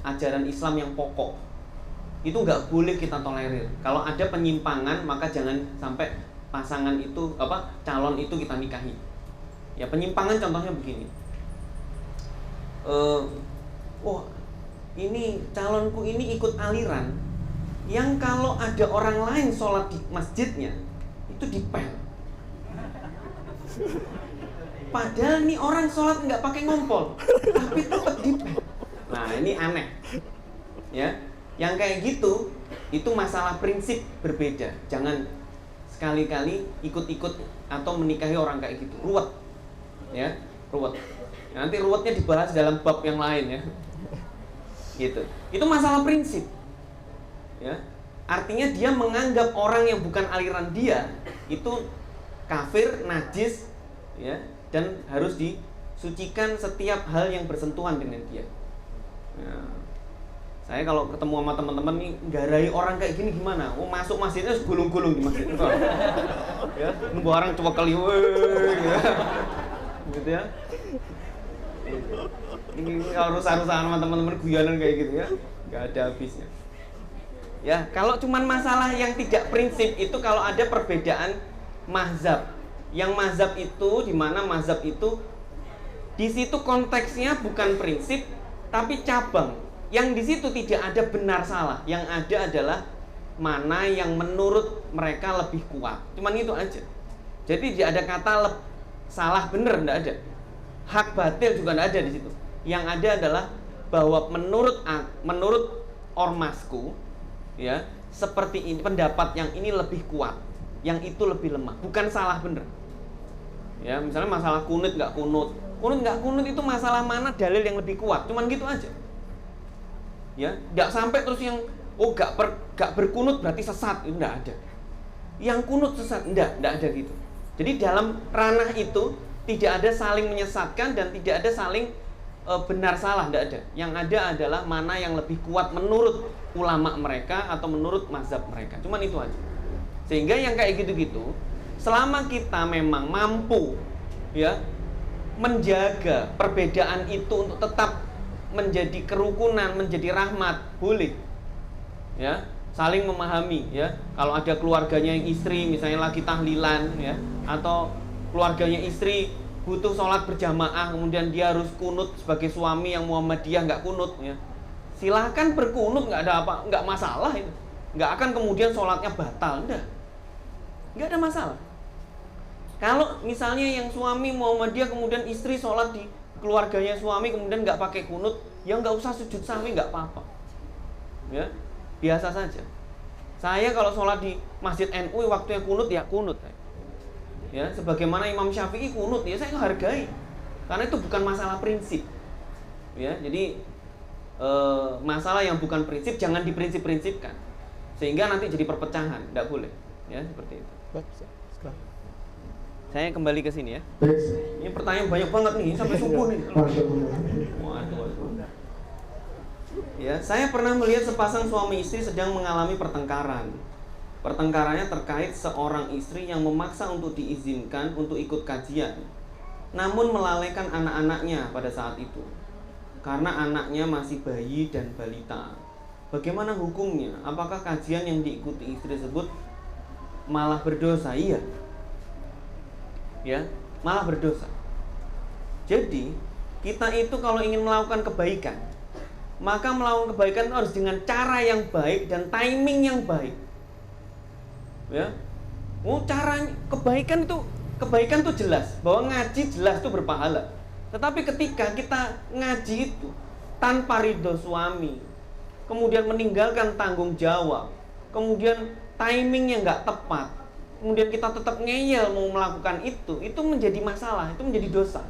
ajaran Islam yang pokok. Itu nggak boleh kita tolerir. Kalau ada penyimpangan maka jangan sampai pasangan itu calon itu kita nikahi. Ya, penyimpangan contohnya begini. Ini calonku ini ikut aliran yang kalau ada orang lain sholat di masjidnya itu dipel. Padahal nih orang sholat nggak pakai ngompol, tapi tetap dipel. Nah, ini aneh. Ya, yang kayak gitu itu masalah prinsip berbeda. Jangan sekali-kali ikut-ikut atau menikahi orang kayak gitu. Ruwet. Ya, ruwet. Nanti ruwetnya dibahas dalam bab yang lain ya. Gitu. Itu masalah prinsip. Ya. Artinya dia menganggap orang yang bukan aliran dia itu kafir, najis, ya, dan harus disucikan setiap hal yang bersentuhan dengan dia. Ya. Saya kalau ketemu sama teman-teman nih garai orang kayak gini gimana? Oh, masuk masjidnya gulung-gulung di masjid. Ya, nunggu orang coba kali ya. Gitu ya. Ini harus sama teman-teman guyonan kayak gitu ya, nggak ada habisnya. Ya, kalau cuman masalah yang tidak prinsip itu kalau ada perbedaan mazhab. Yang mazhab itu di mana mazhab itu di situ konteksnya bukan prinsip tapi cabang. Yang di situ tidak ada benar salah. Yang ada adalah mana yang menurut mereka lebih kuat. Cuman itu aja. Jadi tidak ada kata salah benar, enggak ada. Hak batil juga enggak ada di situ. Yang ada adalah bahwa menurut ormasku ya, seperti ini pendapat yang ini lebih kuat, yang itu lebih lemah, bukan salah bener. Ya, misalnya masalah kunut nggak kunut itu masalah mana dalil yang lebih kuat, cuman gitu aja. Ya, nggak sampai terus yang nggak berkunut berarti sesat, itu nggak ada. Yang kunut sesat, nggak ada gitu. Jadi dalam ranah itu tidak ada saling menyesatkan dan tidak ada saling benar salah, tidak ada. Yang ada adalah mana yang lebih kuat menurut ulama mereka atau menurut mazhab mereka. Cuman itu aja. Sehingga yang kayak gitu-gitu, selama kita memang mampu ya menjaga perbedaan itu untuk tetap menjadi kerukunan, menjadi rahmat, boleh. Ya, saling memahami ya. Kalau ada keluarganya yang istri misalnya lagi tahlilan ya, atau keluarganya istri butuh sholat berjamaah, kemudian dia harus kunut sebagai suami yang Muhammadiyah nggak kunut ya. Silahkan berkunut, nggak ada apa, nggak masalah itu. Nggak akan kemudian sholatnya batal, nggak ada masalah. Kalau misalnya yang suami Muhammadiyah kemudian istri sholat di keluarganya suami kemudian nggak pakai kunut, ya nggak usah sujud sahwi, nggak apa-apa. Ya, biasa saja. Saya kalau sholat di Masjid NU waktunya kunut ya kunut. Ya, sebagaimana Imam Syafi'i kunut ya saya hargai. Karena itu bukan masalah prinsip. Ya, jadi masalah yang bukan prinsip jangan diprinsip-prinsipkan. Sehingga nanti jadi perpecahan, tidak boleh. Ya, seperti itu. Saya kembali ke sini ya. Ini pertanyaan banyak banget nih sampai subuh nih. Waduh. Ya, saya pernah melihat sepasang suami istri sedang mengalami pertengkaran. Pertengkarannya terkait seorang istri yang memaksa untuk diizinkan untuk ikut kajian, namun melalaikan anak-anaknya pada saat itu karena anaknya masih bayi dan balita. Bagaimana hukumnya? Apakah kajian yang diikuti istri tersebut malah berdosa? Iya. Ya, malah berdosa. Jadi, kita itu kalau ingin melakukan kebaikan, maka melakukan kebaikan harus dengan cara yang baik dan timing yang baik. Ya, caranya kebaikan tuh jelas bahwa ngaji jelas itu berpahala. Tetapi ketika kita ngaji itu tanpa ridho suami, kemudian meninggalkan tanggung jawab, kemudian timingnya nggak tepat, kemudian kita tetap ngeyel mau melakukan itu menjadi masalah, itu menjadi dosa.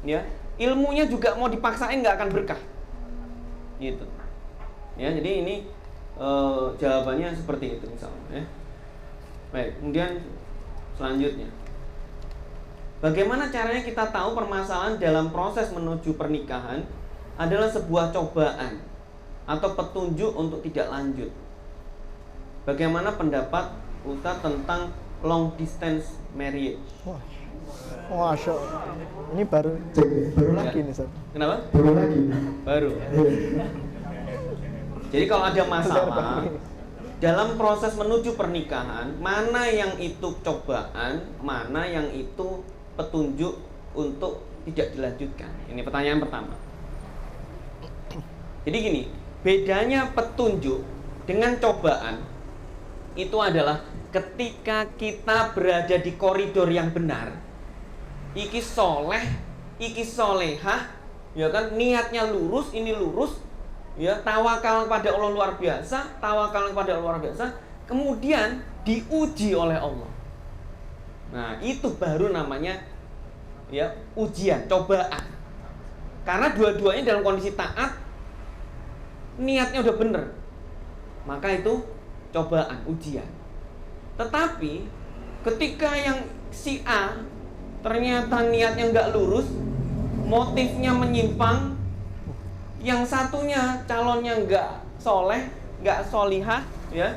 Ya, ilmunya juga mau dipaksain nggak akan berkah. Gitu. Ya, jadi ini jawabannya seperti itu misalnya. Ya. Baik, kemudian selanjutnya, bagaimana caranya kita tahu permasalahan dalam proses menuju pernikahan adalah sebuah cobaan atau petunjuk untuk tidak lanjut? Bagaimana pendapat Ustadz tentang long distance marriage? Wah, ini baru lagi nih, Ustaz. Kenapa? Baru lagi. Baru. Jadi kalau ada masalah dalam proses menuju pernikahan, mana yang itu cobaan, mana yang itu petunjuk untuk tidak dilanjutkan? Ini pertanyaan pertama. Jadi gini, bedanya petunjuk dengan cobaan itu adalah ketika kita berada di koridor yang benar, iki soleh, iki solehah, ya kan, niatnya lurus, ini lurus, ya, tawakal kepada Allah luar biasa, kemudian diuji oleh Allah. Nah, itu baru namanya ya ujian, cobaan. Karena dua-duanya dalam kondisi taat, niatnya udah bener, maka itu cobaan, ujian. Tetapi ketika yang si A ternyata niatnya nggak lurus, motifnya menyimpang, yang satunya calonnya nggak soleh, nggak solihah, ya.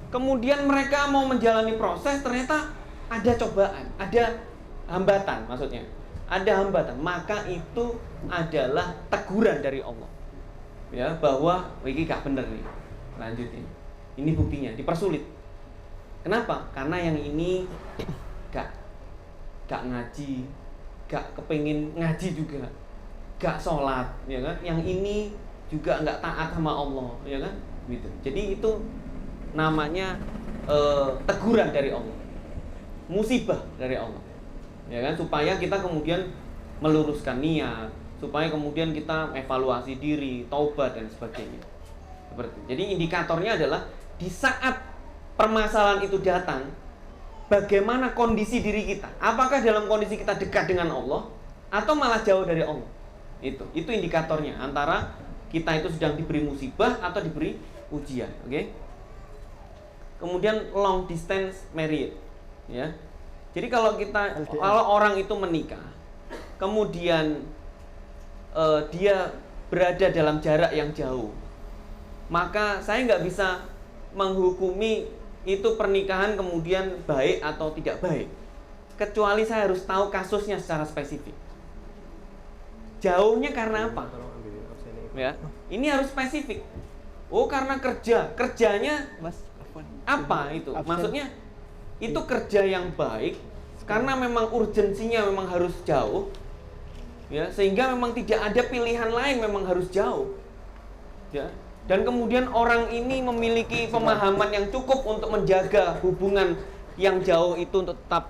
Kemudian mereka mau menjalani proses, ternyata ada cobaan, ada hambatan, maksudnya ada hambatan, maka itu adalah teguran dari Allah, ya, bahwa ini gak bener nih, lanjutin. Ini buktinya, dipersulit. Kenapa? Karena yang ini gak ngaji, gak kepengin ngaji juga, gak sholat, ya kan? Yang ini juga gak taat sama Allah, ya kan? Gitu. Jadi itu namanya teguran dari Allah, musibah dari Allah, ya kan? Supaya kita kemudian meluruskan niat, supaya kemudian kita evaluasi diri, taubat dan sebagainya. Seperti. Jadi indikatornya adalah di saat permasalahan itu datang, bagaimana kondisi diri kita? Apakah dalam kondisi kita dekat dengan Allah atau malah jauh dari Allah? Itu indikatornya antara kita itu sedang diberi musibah atau diberi ujian, oke? Kemudian long distance marriage, ya. Jadi kalau orang itu menikah, kemudian dia berada dalam jarak yang jauh, maka saya nggak bisa menghukumi itu pernikahan kemudian baik atau tidak baik, kecuali saya harus tahu kasusnya secara spesifik. Jauhnya karena apa? Ya, ini harus spesifik. Oh, karena kerjanya apa itu? Maksudnya itu kerja yang baik karena memang urgensinya memang harus jauh, ya, sehingga memang tidak ada pilihan lain, memang harus jauh, ya. Dan kemudian orang ini memiliki pemahaman yang cukup untuk menjaga hubungan yang jauh itu untuk tetap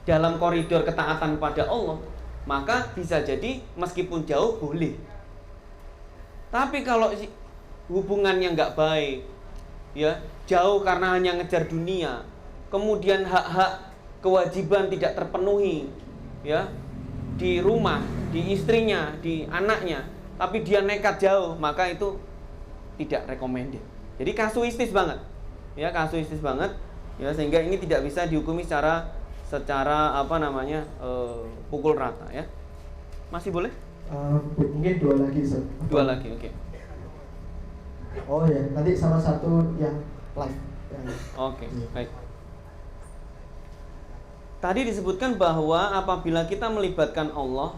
dalam koridor ketaatan pada Allah, maka bisa jadi meskipun jauh boleh. Tapi kalau hubungannya nggak baik, ya, jauh karena hanya ngejar dunia, kemudian hak-hak kewajiban tidak terpenuhi, ya, di rumah, di istrinya, di anaknya, tapi dia nekat jauh, maka itu tidak recommended. Jadi kasuistis banget, ya, kasuistis banget, ya, sehingga ini tidak bisa dihukumi secara pukul rata, ya. Masih boleh? Mungkin dua lagi, Sir. Dua lagi, oke. Oh ya, nanti sama satu yang live. Oke, baik. Tadi disebutkan bahwa apabila kita melibatkan Allah,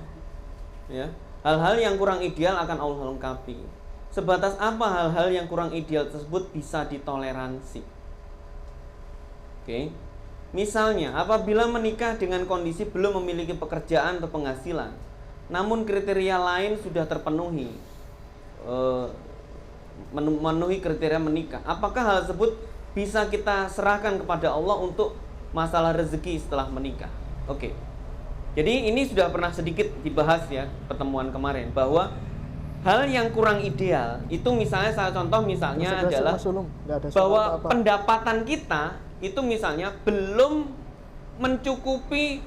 ya, hal-hal yang kurang ideal akan Allah lengkapi. Sebatas apa hal-hal yang kurang ideal tersebut bisa ditoleransi? Oke. Misalnya, apabila menikah dengan kondisi belum memiliki pekerjaan atau penghasilan, namun kriteria lain sudah terpenuhi, memenuhi kriteria menikah, apakah hal tersebut bisa kita serahkan kepada Allah untuk masalah rezeki setelah menikah? Oke. Jadi ini sudah pernah sedikit dibahas, ya, pertemuan kemarin, bahwa hal yang kurang ideal itu misalnya, saya contoh misalnya adalah bahwa pendapatan kita itu misalnya belum mencukupi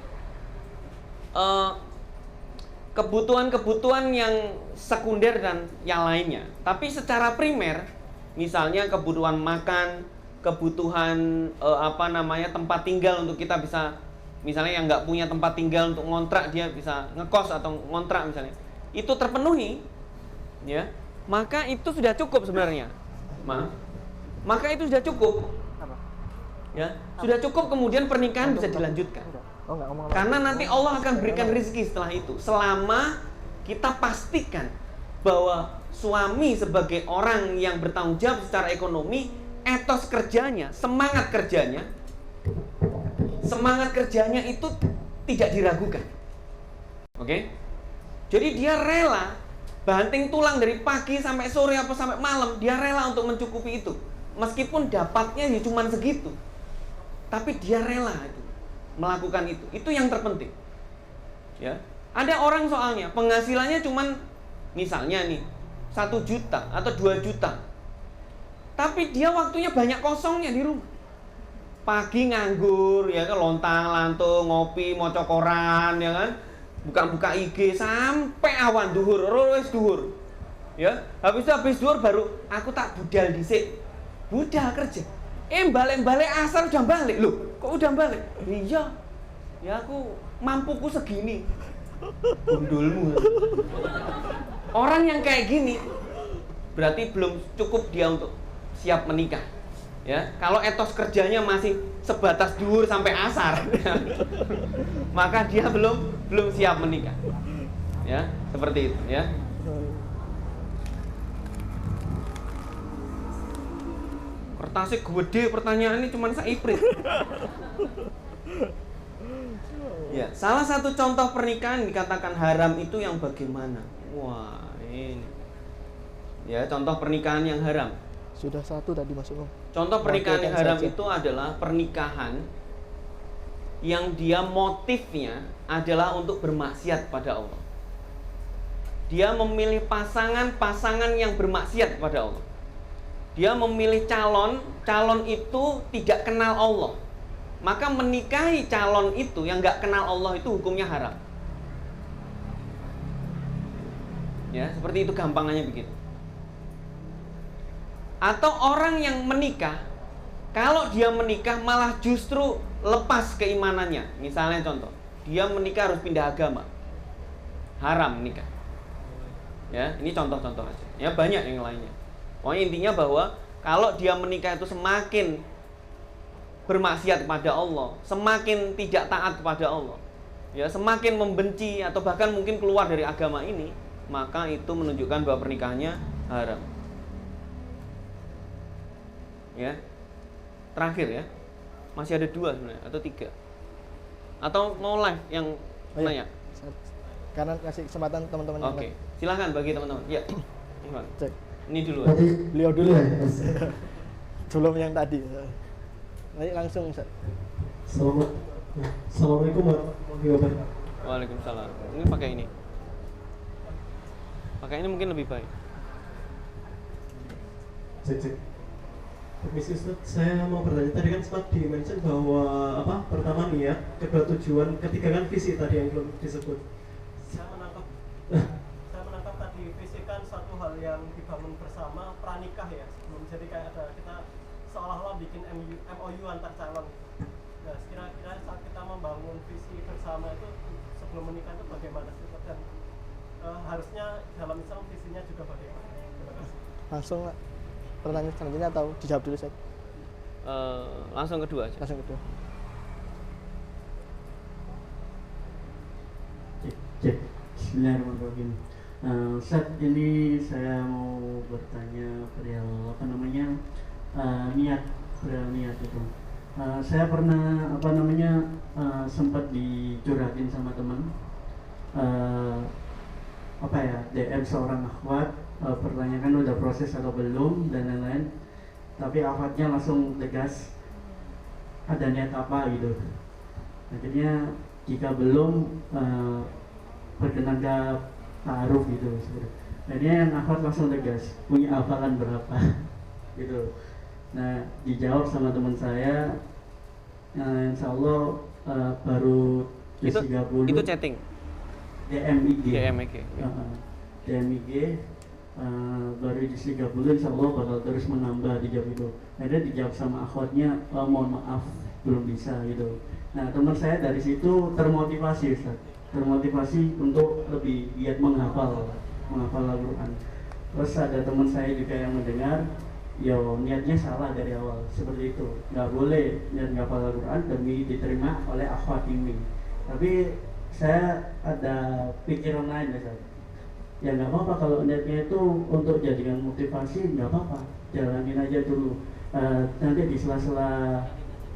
kebutuhan-kebutuhan yang sekunder dan yang lainnya. Tapi secara primer Misalnya kebutuhan makan, kebutuhan tempat tinggal untuk kita bisa, misalnya yang nggak punya tempat tinggal untuk ngontrak, dia bisa ngekos atau ngontrak misalnya, itu terpenuhi, ya, maka itu sudah cukup sebenarnya. Maka itu sudah cukup, ya, sudah cukup. Kemudian pernikahan bisa dilanjutkan, karena nanti Allah akan berikan rezeki setelah itu, selama kita pastikan bahwa suami sebagai orang yang bertanggung jawab secara ekonomi, etos kerjanya, semangat kerjanya itu tidak diragukan. Oke? Jadi dia rela banting tulang dari pagi sampai sore apa sampai malam, dia rela untuk mencukupi itu. Meskipun dapatnya ya cuma segitu. Tapi dia rela itu melakukan itu. Itu yang terpenting. Ya. Ada orang soalnya penghasilannya cuma misalnya nih 1 juta atau 2 juta. Tapi dia waktunya banyak kosongnya di rumah. Pagi nganggur, ya kan, lontang-lantung, ngopi, maca koran, ya kan, buka-buka IG sampai awan duhur, wis duhur. Ya, habis duhur baru aku tak budal dhisik. Budal kerja. Balik-balik asar udah balik. Loh, kok udah balik? Iya. Ya aku mampuku segini. Gundulmu. Orang yang kayak gini berarti belum cukup dia untuk siap menikah. Ya, kalau etos kerjanya masih sebatas duhur sampai asar, maka dia belum siap menikah. Ya, seperti itu, ya. Kertasnya gede, pertanyaan ini cuma saiprit. Ya, salah satu contoh pernikahan dikatakan haram itu yang bagaimana? Wah, ini. Ya, contoh pernikahan yang haram. Sudah 1 tadi Mas Umum. Contoh pernikahan yang haram itu adalah pernikahan yang dia motifnya adalah untuk bermaksiat pada Allah. Dia memilih pasangan yang bermaksiat pada Allah. Dia memilih calon itu tidak kenal Allah. Maka menikahi calon itu yang nggak kenal Allah itu hukumnya haram. Ya, seperti itu gampangannya begitu. Atau orang yang menikah, kalau dia menikah malah justru lepas keimanannya. Misalnya contoh, dia menikah harus pindah agama, haram menikah. Ya, ini contoh-contoh aja. Ya, banyak yang lainnya. Pokoknya intinya bahwa kalau dia menikah itu semakin bermaksiat kepada Allah, semakin tidak taat kepada Allah, ya, semakin membenci atau bahkan mungkin keluar dari agama ini, maka itu menunjukkan bahwa pernikahannya haram. Ya, terakhir ya, masih ada 2 sebenarnya atau 3, atau mau live yang nanya? Karena kasih kesempatan teman-teman. Oke, silahkan bagi teman-teman. Ya, Iman. Cek. Ini dulu. Beliau dulu ya. Sebelum yang tadi. Nanti langsung Ustaz. Assalamualaikum warahmatullahi wabarakatuh. Waalaikumsalam. Ini pakai ini. Pakai ini mungkin lebih baik. Cek. Permisi Ustaz, saya mau bertanya. Tadi kan sempat di-mention bahwa pertama niat, kedua tujuan, ketiga kan visi tadi yang belum disebut. Saya menangkap tadi visi kan satu hal yang dibangun bersama pranikah ya, sebelum jadi kayak ada kita seolah-olah bikin MOU antar calon. Nah, kira-kira saat kita membangun visi bersama itu sebelum menikah itu bagaimana sih? Dan harusnya dalam Islam visinya juga bagaimana? Terima kasih. Langsung pertanyaan selanjutnya atau dijawab dulu Ustaz? Langsung kedua aja. Langsung kedua. Cek. Bismillahirrahmanirrahim. Ustaz, ini saya mau bertanya perihal niat itu. Saya pernah sempat dicurhatin sama teman, DM seorang akhwat, pertanyakan udah proses atau belum dan lain-lain, tapi akhwatnya langsung tegas ada niat apa gitu. Akhirnya jika belum berkenaga ta'aruf gitu. Akhirnya yang akhwat langsung tegas, punya hafalan berapa gitu. Nah, dijawab sama teman saya, insya Allah baru itu 30. Itu chatting? DM IG. DM IG. DM IG. baru juz 30 insya Allah bakal terus menambah di jam itu. Akhirnya dijawab sama akhwatnya, mohon maaf belum bisa gitu. Nah teman saya dari situ termotivasi Ustaz, termotivasi untuk lebih giat menghafal Al-Quran. Terus ada teman saya juga yang mendengar, yo niatnya salah dari awal seperti itu, nggak boleh niat menghafal Al-Quran demi diterima oleh akhwat ini. Tapi saya ada pikiran lain Ustaz. Ya nggak apa-apa kalau niatnya itu untuk jadikan motivasi, nggak apa-apa, jalanin aja dulu. Nanti di sela-sela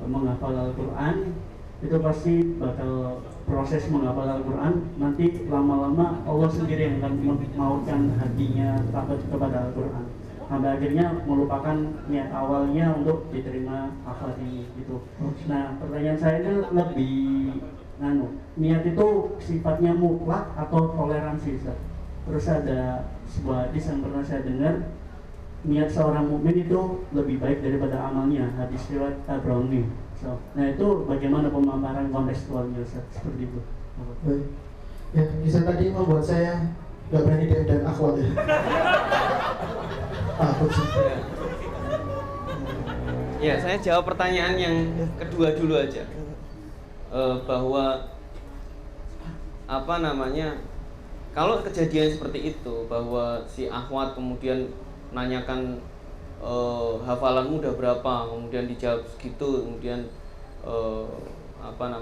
menghafal Al-Quran itu pasti bakal proses menghafal Al-Quran, nanti lama-lama Allah sendiri yang akan memaukan hatinya takut kepada Al-Quran sampai akhirnya melupakan niat awalnya untuk diterima akhwat ini gitu. Nah pertanyaan saya ini lebih niat itu sifatnya mutlak atau toleransi Ustaz? Terus ada sebuah hadis yang pernah saya dengar, niat seorang mukmin itu lebih baik daripada amalnya, hadis riwayat Tabrani. Nah itu bagaimana pemaparan kontekstualnya Ustaz? Seperti itu. Baik. Ya, kisah tadi membuat saya nggak berani DM akhwat ya. Takut sih. Ya, saya jawab pertanyaan yang kedua dulu aja. Bahwa apa namanya? Kalau kejadian seperti itu, bahwa si akhwat kemudian nanyakan hafalanmu udah berapa, kemudian dijawab segitu, kemudian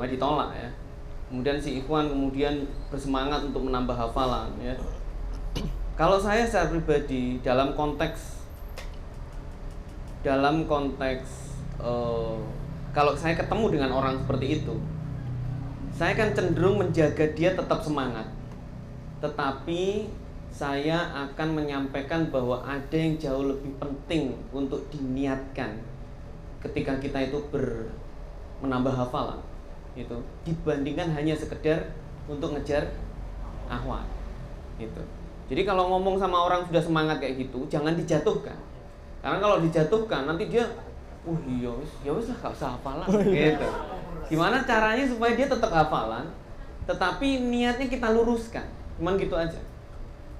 ditolak ya. Kemudian si ikhwan kemudian bersemangat untuk menambah hafalan ya. Kalau saya secara pribadi dalam konteks kalau saya ketemu dengan orang seperti itu, saya kan cenderung menjaga dia tetap semangat. Tetapi saya akan menyampaikan bahwa ada yang jauh lebih penting untuk diniatkan ketika kita itu menambah hafalan gitu, dibandingkan hanya sekedar untuk ngejar akhwat gitu. Jadi kalau ngomong sama orang sudah semangat kayak gitu, jangan dijatuhkan. Karena kalau dijatuhkan nanti dia ya wis lah gak usah hafalan gitu. Gimana caranya supaya dia tetap hafalan tetapi niatnya kita luruskan. Cuman gitu aja.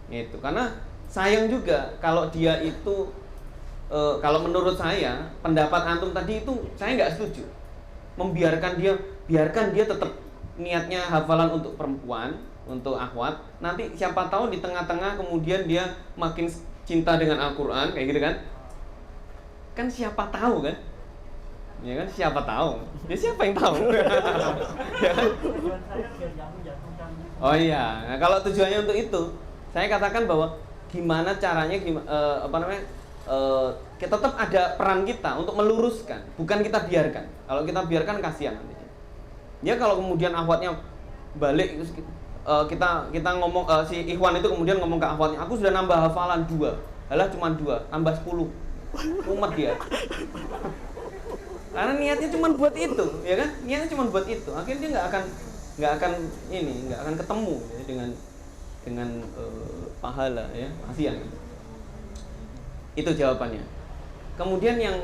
Gitu. Karena sayang juga kalau dia itu kalau menurut saya pendapat antum tadi itu saya nggak setuju. Biarkan dia tetap niatnya hafalan untuk perempuan, untuk akhwat. Nanti siapa tahu di tengah-tengah kemudian dia makin cinta dengan Al-Quran kayak gitu kan? Kan siapa tahu kan? Ya kan siapa tahu? Ya siapa yang tahu? Ya kan? Oh iya, nah, kalau tujuannya untuk itu, saya katakan bahwa gimana caranya, kita tetap ada peran kita untuk meluruskan, bukan kita biarkan. Kalau kita biarkan kasihan nanti. Ya kalau kemudian akhwatnya balik, kita ngomong si ikhwan itu kemudian ngomong ke akhwatnya, aku sudah nambah hafalan 2, halah cuma 2, tambah 10, umat dia. Karena niatnya cuma buat itu, ya kan? Niatnya cuma buat itu. Akhirnya dia nggak akan ketemu ya, dengan pahala ya, kasihan. Itu jawabannya. Kemudian yang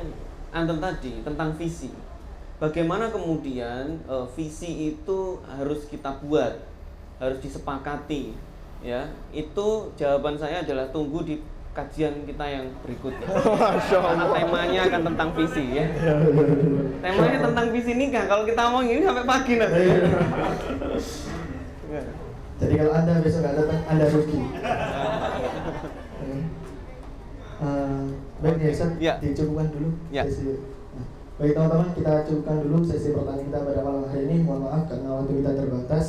antum tadi tentang visi. Bagaimana kemudian visi itu harus kita buat, harus disepakati ya. Itu jawaban saya adalah tunggu di kajian kita yang berikutnya. Karena temanya akan tentang visi ya. Temanya tentang visi nikah. Kalau kita ngomong ini sampai pagi nanti. Jadi kalau Anda besok nggak datang, Anda rugi. Baik ya, Ustaz, dicukupkan dulu sesi. Baik teman-teman, kita cukupkan dulu sesi pertanyaan kita pada malam hari ini. Mohon maaf karena waktu kita terbatas.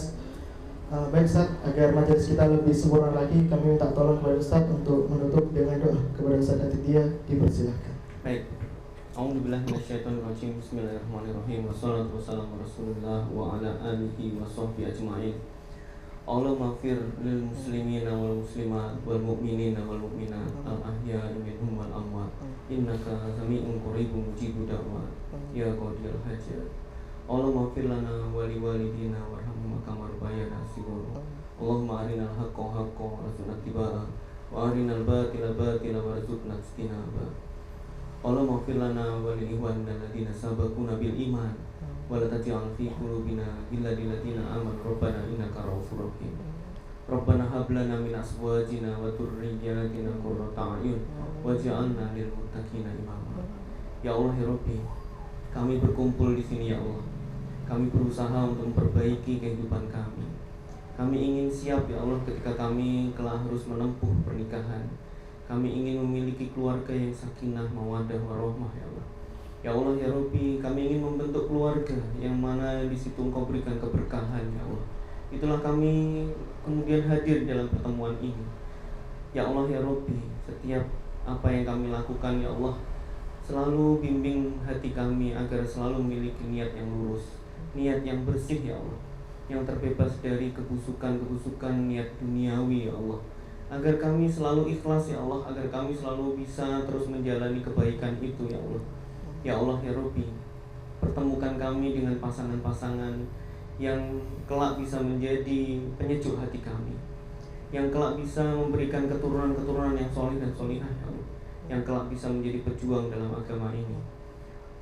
Baik Ustaz, agar majelis kita lebih sempurna lagi, kami minta tolong kepada Ustaz untuk menutup dengan doa kepada Ustaz Aditya. Dipersilakan. Baik. A'udzubillahi minasyaitonirrajim. Bismillahirrahmanirrahim. Wassalatu wassalamu ala Rasulillah wa ala alihi wa sahbihi ajma'in. Allahumma fir lil muslimina wal muslimat wal mu'minina wal mu'minat al ahya'i minhum wal amwat innaka sami'un qaribun mujibud da'wat ya qadiyal hajat. Allahumma fir lana wa li walidina warhamhum kama rabbayana shighara. Allahumma arinal haqqa haqqan warzuqna ittiba'a wa arinal batila batila warzuqna ijtinaba. Allahumma fir lana wa lil ikhwanina alladziina sabaquna bil iman wa la taj'al fi qulubina ghillan lil ladziina aamanu rabbana innaka ra'ufur rahim. Rabbana hab lana min azwajina wa dhurriyyatina qurrata a'yun waj'alna lil muttaqina imama. Ya Allah ya Rabbi, kami berkumpul di sini ya Allah. Kami berusaha untuk memperbaiki kehidupan kami. Kami ingin siap ya Allah ketika kami kelak harus menempuh pernikahan. Kami ingin memiliki keluarga yang sakinah, mawaddah, warahmah ya Allah. Ya Allah ya Rabbi, kami ingin membentuk keluarga yang mana di situ Engkau berikan keberkahan ya Allah. Itulah kami kemudian hadir dalam pertemuan ini. Ya Allah ya Rabbi, setiap apa yang kami lakukan ya Allah, selalu bimbing hati kami agar selalu memiliki niat yang lurus, niat yang bersih ya Allah, yang terbebas dari kebusukan-kebusukan niat duniawi ya Allah. Agar kami selalu ikhlas ya Allah, agar kami selalu bisa terus menjalani kebaikan itu ya Allah. Ya Allah ya Rabbi, pertemukan kami dengan pasangan-pasangan yang kelak bisa menjadi penyejuk hati kami, yang kelak bisa memberikan keturunan-keturunan yang soleh dan solihah ya Allah, yang kelak bisa menjadi pejuang dalam agama ini.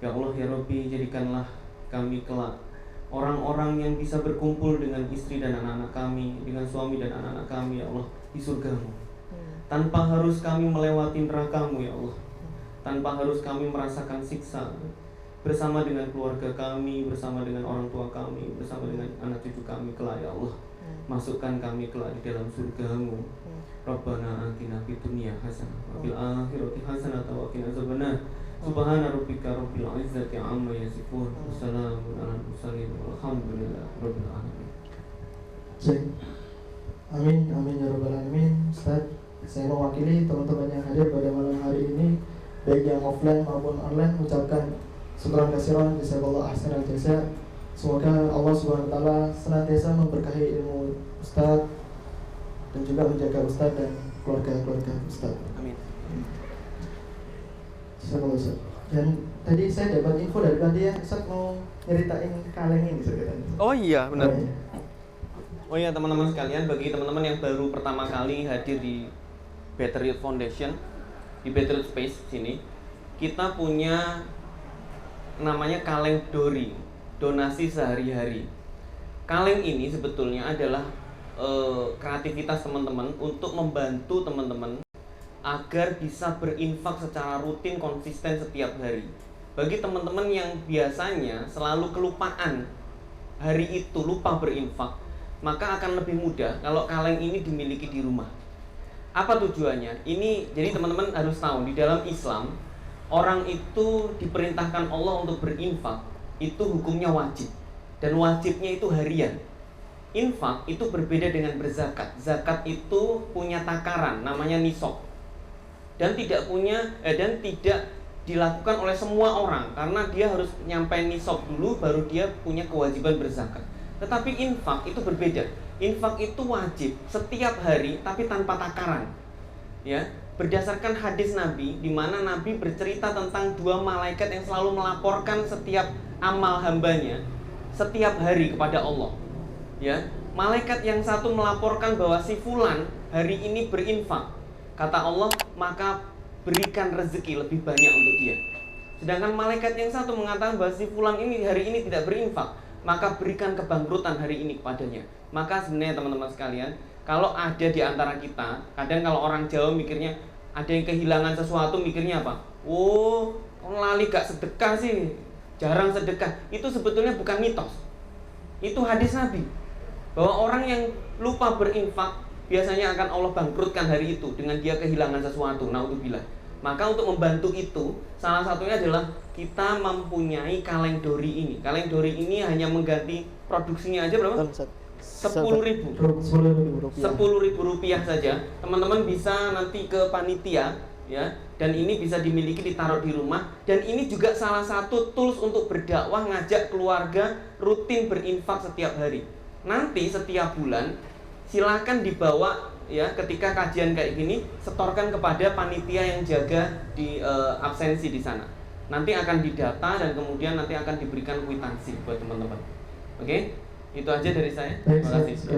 Ya Allah ya Rabbi, jadikanlah kami kelak orang-orang yang bisa berkumpul dengan istri dan anak-anak kami, dengan suami dan anak-anak kami ya Allah, di surgamu, tanpa harus kami melewati nerakamu ya Allah, tanpa harus kami merasakan siksa, bersama dengan keluarga kami, bersama dengan orang tua kami, bersama dengan anak cucu kami kelak ya Allah. Masukkan kami kelak di dalam surgamu. Rabbana atina fid dunya hasanah wa fil akhirati hasanah wa qina azabannar. Subhana rabbika rabbil izzati amma yasifun. Wassalamun alal mursalin walhamdulillahi rabbil alamin. Amin, amin ya rabbal alamin. Ustaz, saya mewakili teman-teman yang hadir pada malam hari ini, baik yang offline maupun online, mengucapkan syukran kasiran, jazakallahu ahsanal jazaa. Semoga Allah Subhanahu wa taala senantiasa memberkahi ilmu Ustaz dan juga menjaga Ustaz dan keluarga-keluarga Ustaz. Amin. Jazakallahu Ustaz. Dan tadi saya dapat info dari Pandia, Ustaz mau nyeritain kaleng ini sebenarnya. Oh iya benar. Oh, iya. Oh iya teman-teman sekalian, bagi teman-teman yang baru pertama kali hadir di Better Youth Foundation, di Better Youth Space sini, kita punya namanya kaleng dori, donasi sehari-hari. Kaleng ini sebetulnya adalah kreativitas teman-teman untuk membantu teman-teman agar bisa berinfak secara rutin, konsisten setiap hari. Bagi teman-teman yang biasanya selalu kelupaan hari itu, lupa berinfak, maka akan lebih mudah kalau kaleng ini dimiliki di rumah. Apa tujuannya? Ini jadi teman-teman harus tahu, di dalam Islam orang itu diperintahkan Allah untuk berinfak, itu hukumnya wajib, dan wajibnya itu harian. Infak itu berbeda dengan berzakat. Zakat itu punya takaran, namanya nisab, dan tidak dilakukan oleh semua orang, karena dia harus nyampe nisab dulu baru dia punya kewajiban berzakat. Tetapi infak itu berbeda. Infak itu wajib setiap hari, tapi tanpa takaran. Ya, berdasarkan hadis Nabi, di mana Nabi bercerita tentang dua malaikat yang selalu melaporkan setiap amal hambanya setiap hari kepada Allah. Ya, malaikat yang satu melaporkan bahwa si fulan hari ini berinfak. Kata Allah, maka berikan rezeki lebih banyak untuk dia. Sedangkan malaikat yang satu mengatakan bahwa si fulan ini hari ini tidak berinfak, maka berikan kebangkrutan hari ini kepadanya. Maka sebenarnya teman-teman sekalian, kalau ada di antara kita, kadang kalau orang Jawa mikirnya ada yang kehilangan sesuatu, mikirnya apa? Oh, lali gak sedekah sih, jarang sedekah. Itu sebetulnya bukan mitos, itu hadis Nabi, bahwa orang yang lupa berinfak biasanya akan Allah bangkrutkan hari itu dengan dia kehilangan sesuatu. Naudzubillah. Maka untuk membantu itu, salah satunya adalah kita mempunyai kaleng dori ini. Kaleng dori ini hanya mengganti produksinya aja berapa? 10.000 rupiah saja. Teman-teman bisa nanti ke panitia ya, dan ini bisa dimiliki, ditaruh di rumah. Dan ini juga salah satu tools untuk berdakwah, ngajak keluarga rutin berinfak setiap hari. Nanti setiap bulan silakan dibawa ya, ketika kajian kayak gini, setorkan kepada panitia yang jaga di absensi di sana. Nanti akan didata dan kemudian nanti akan diberikan kwitansi buat teman-teman. Oke? Itu aja dari saya. Terima kasih.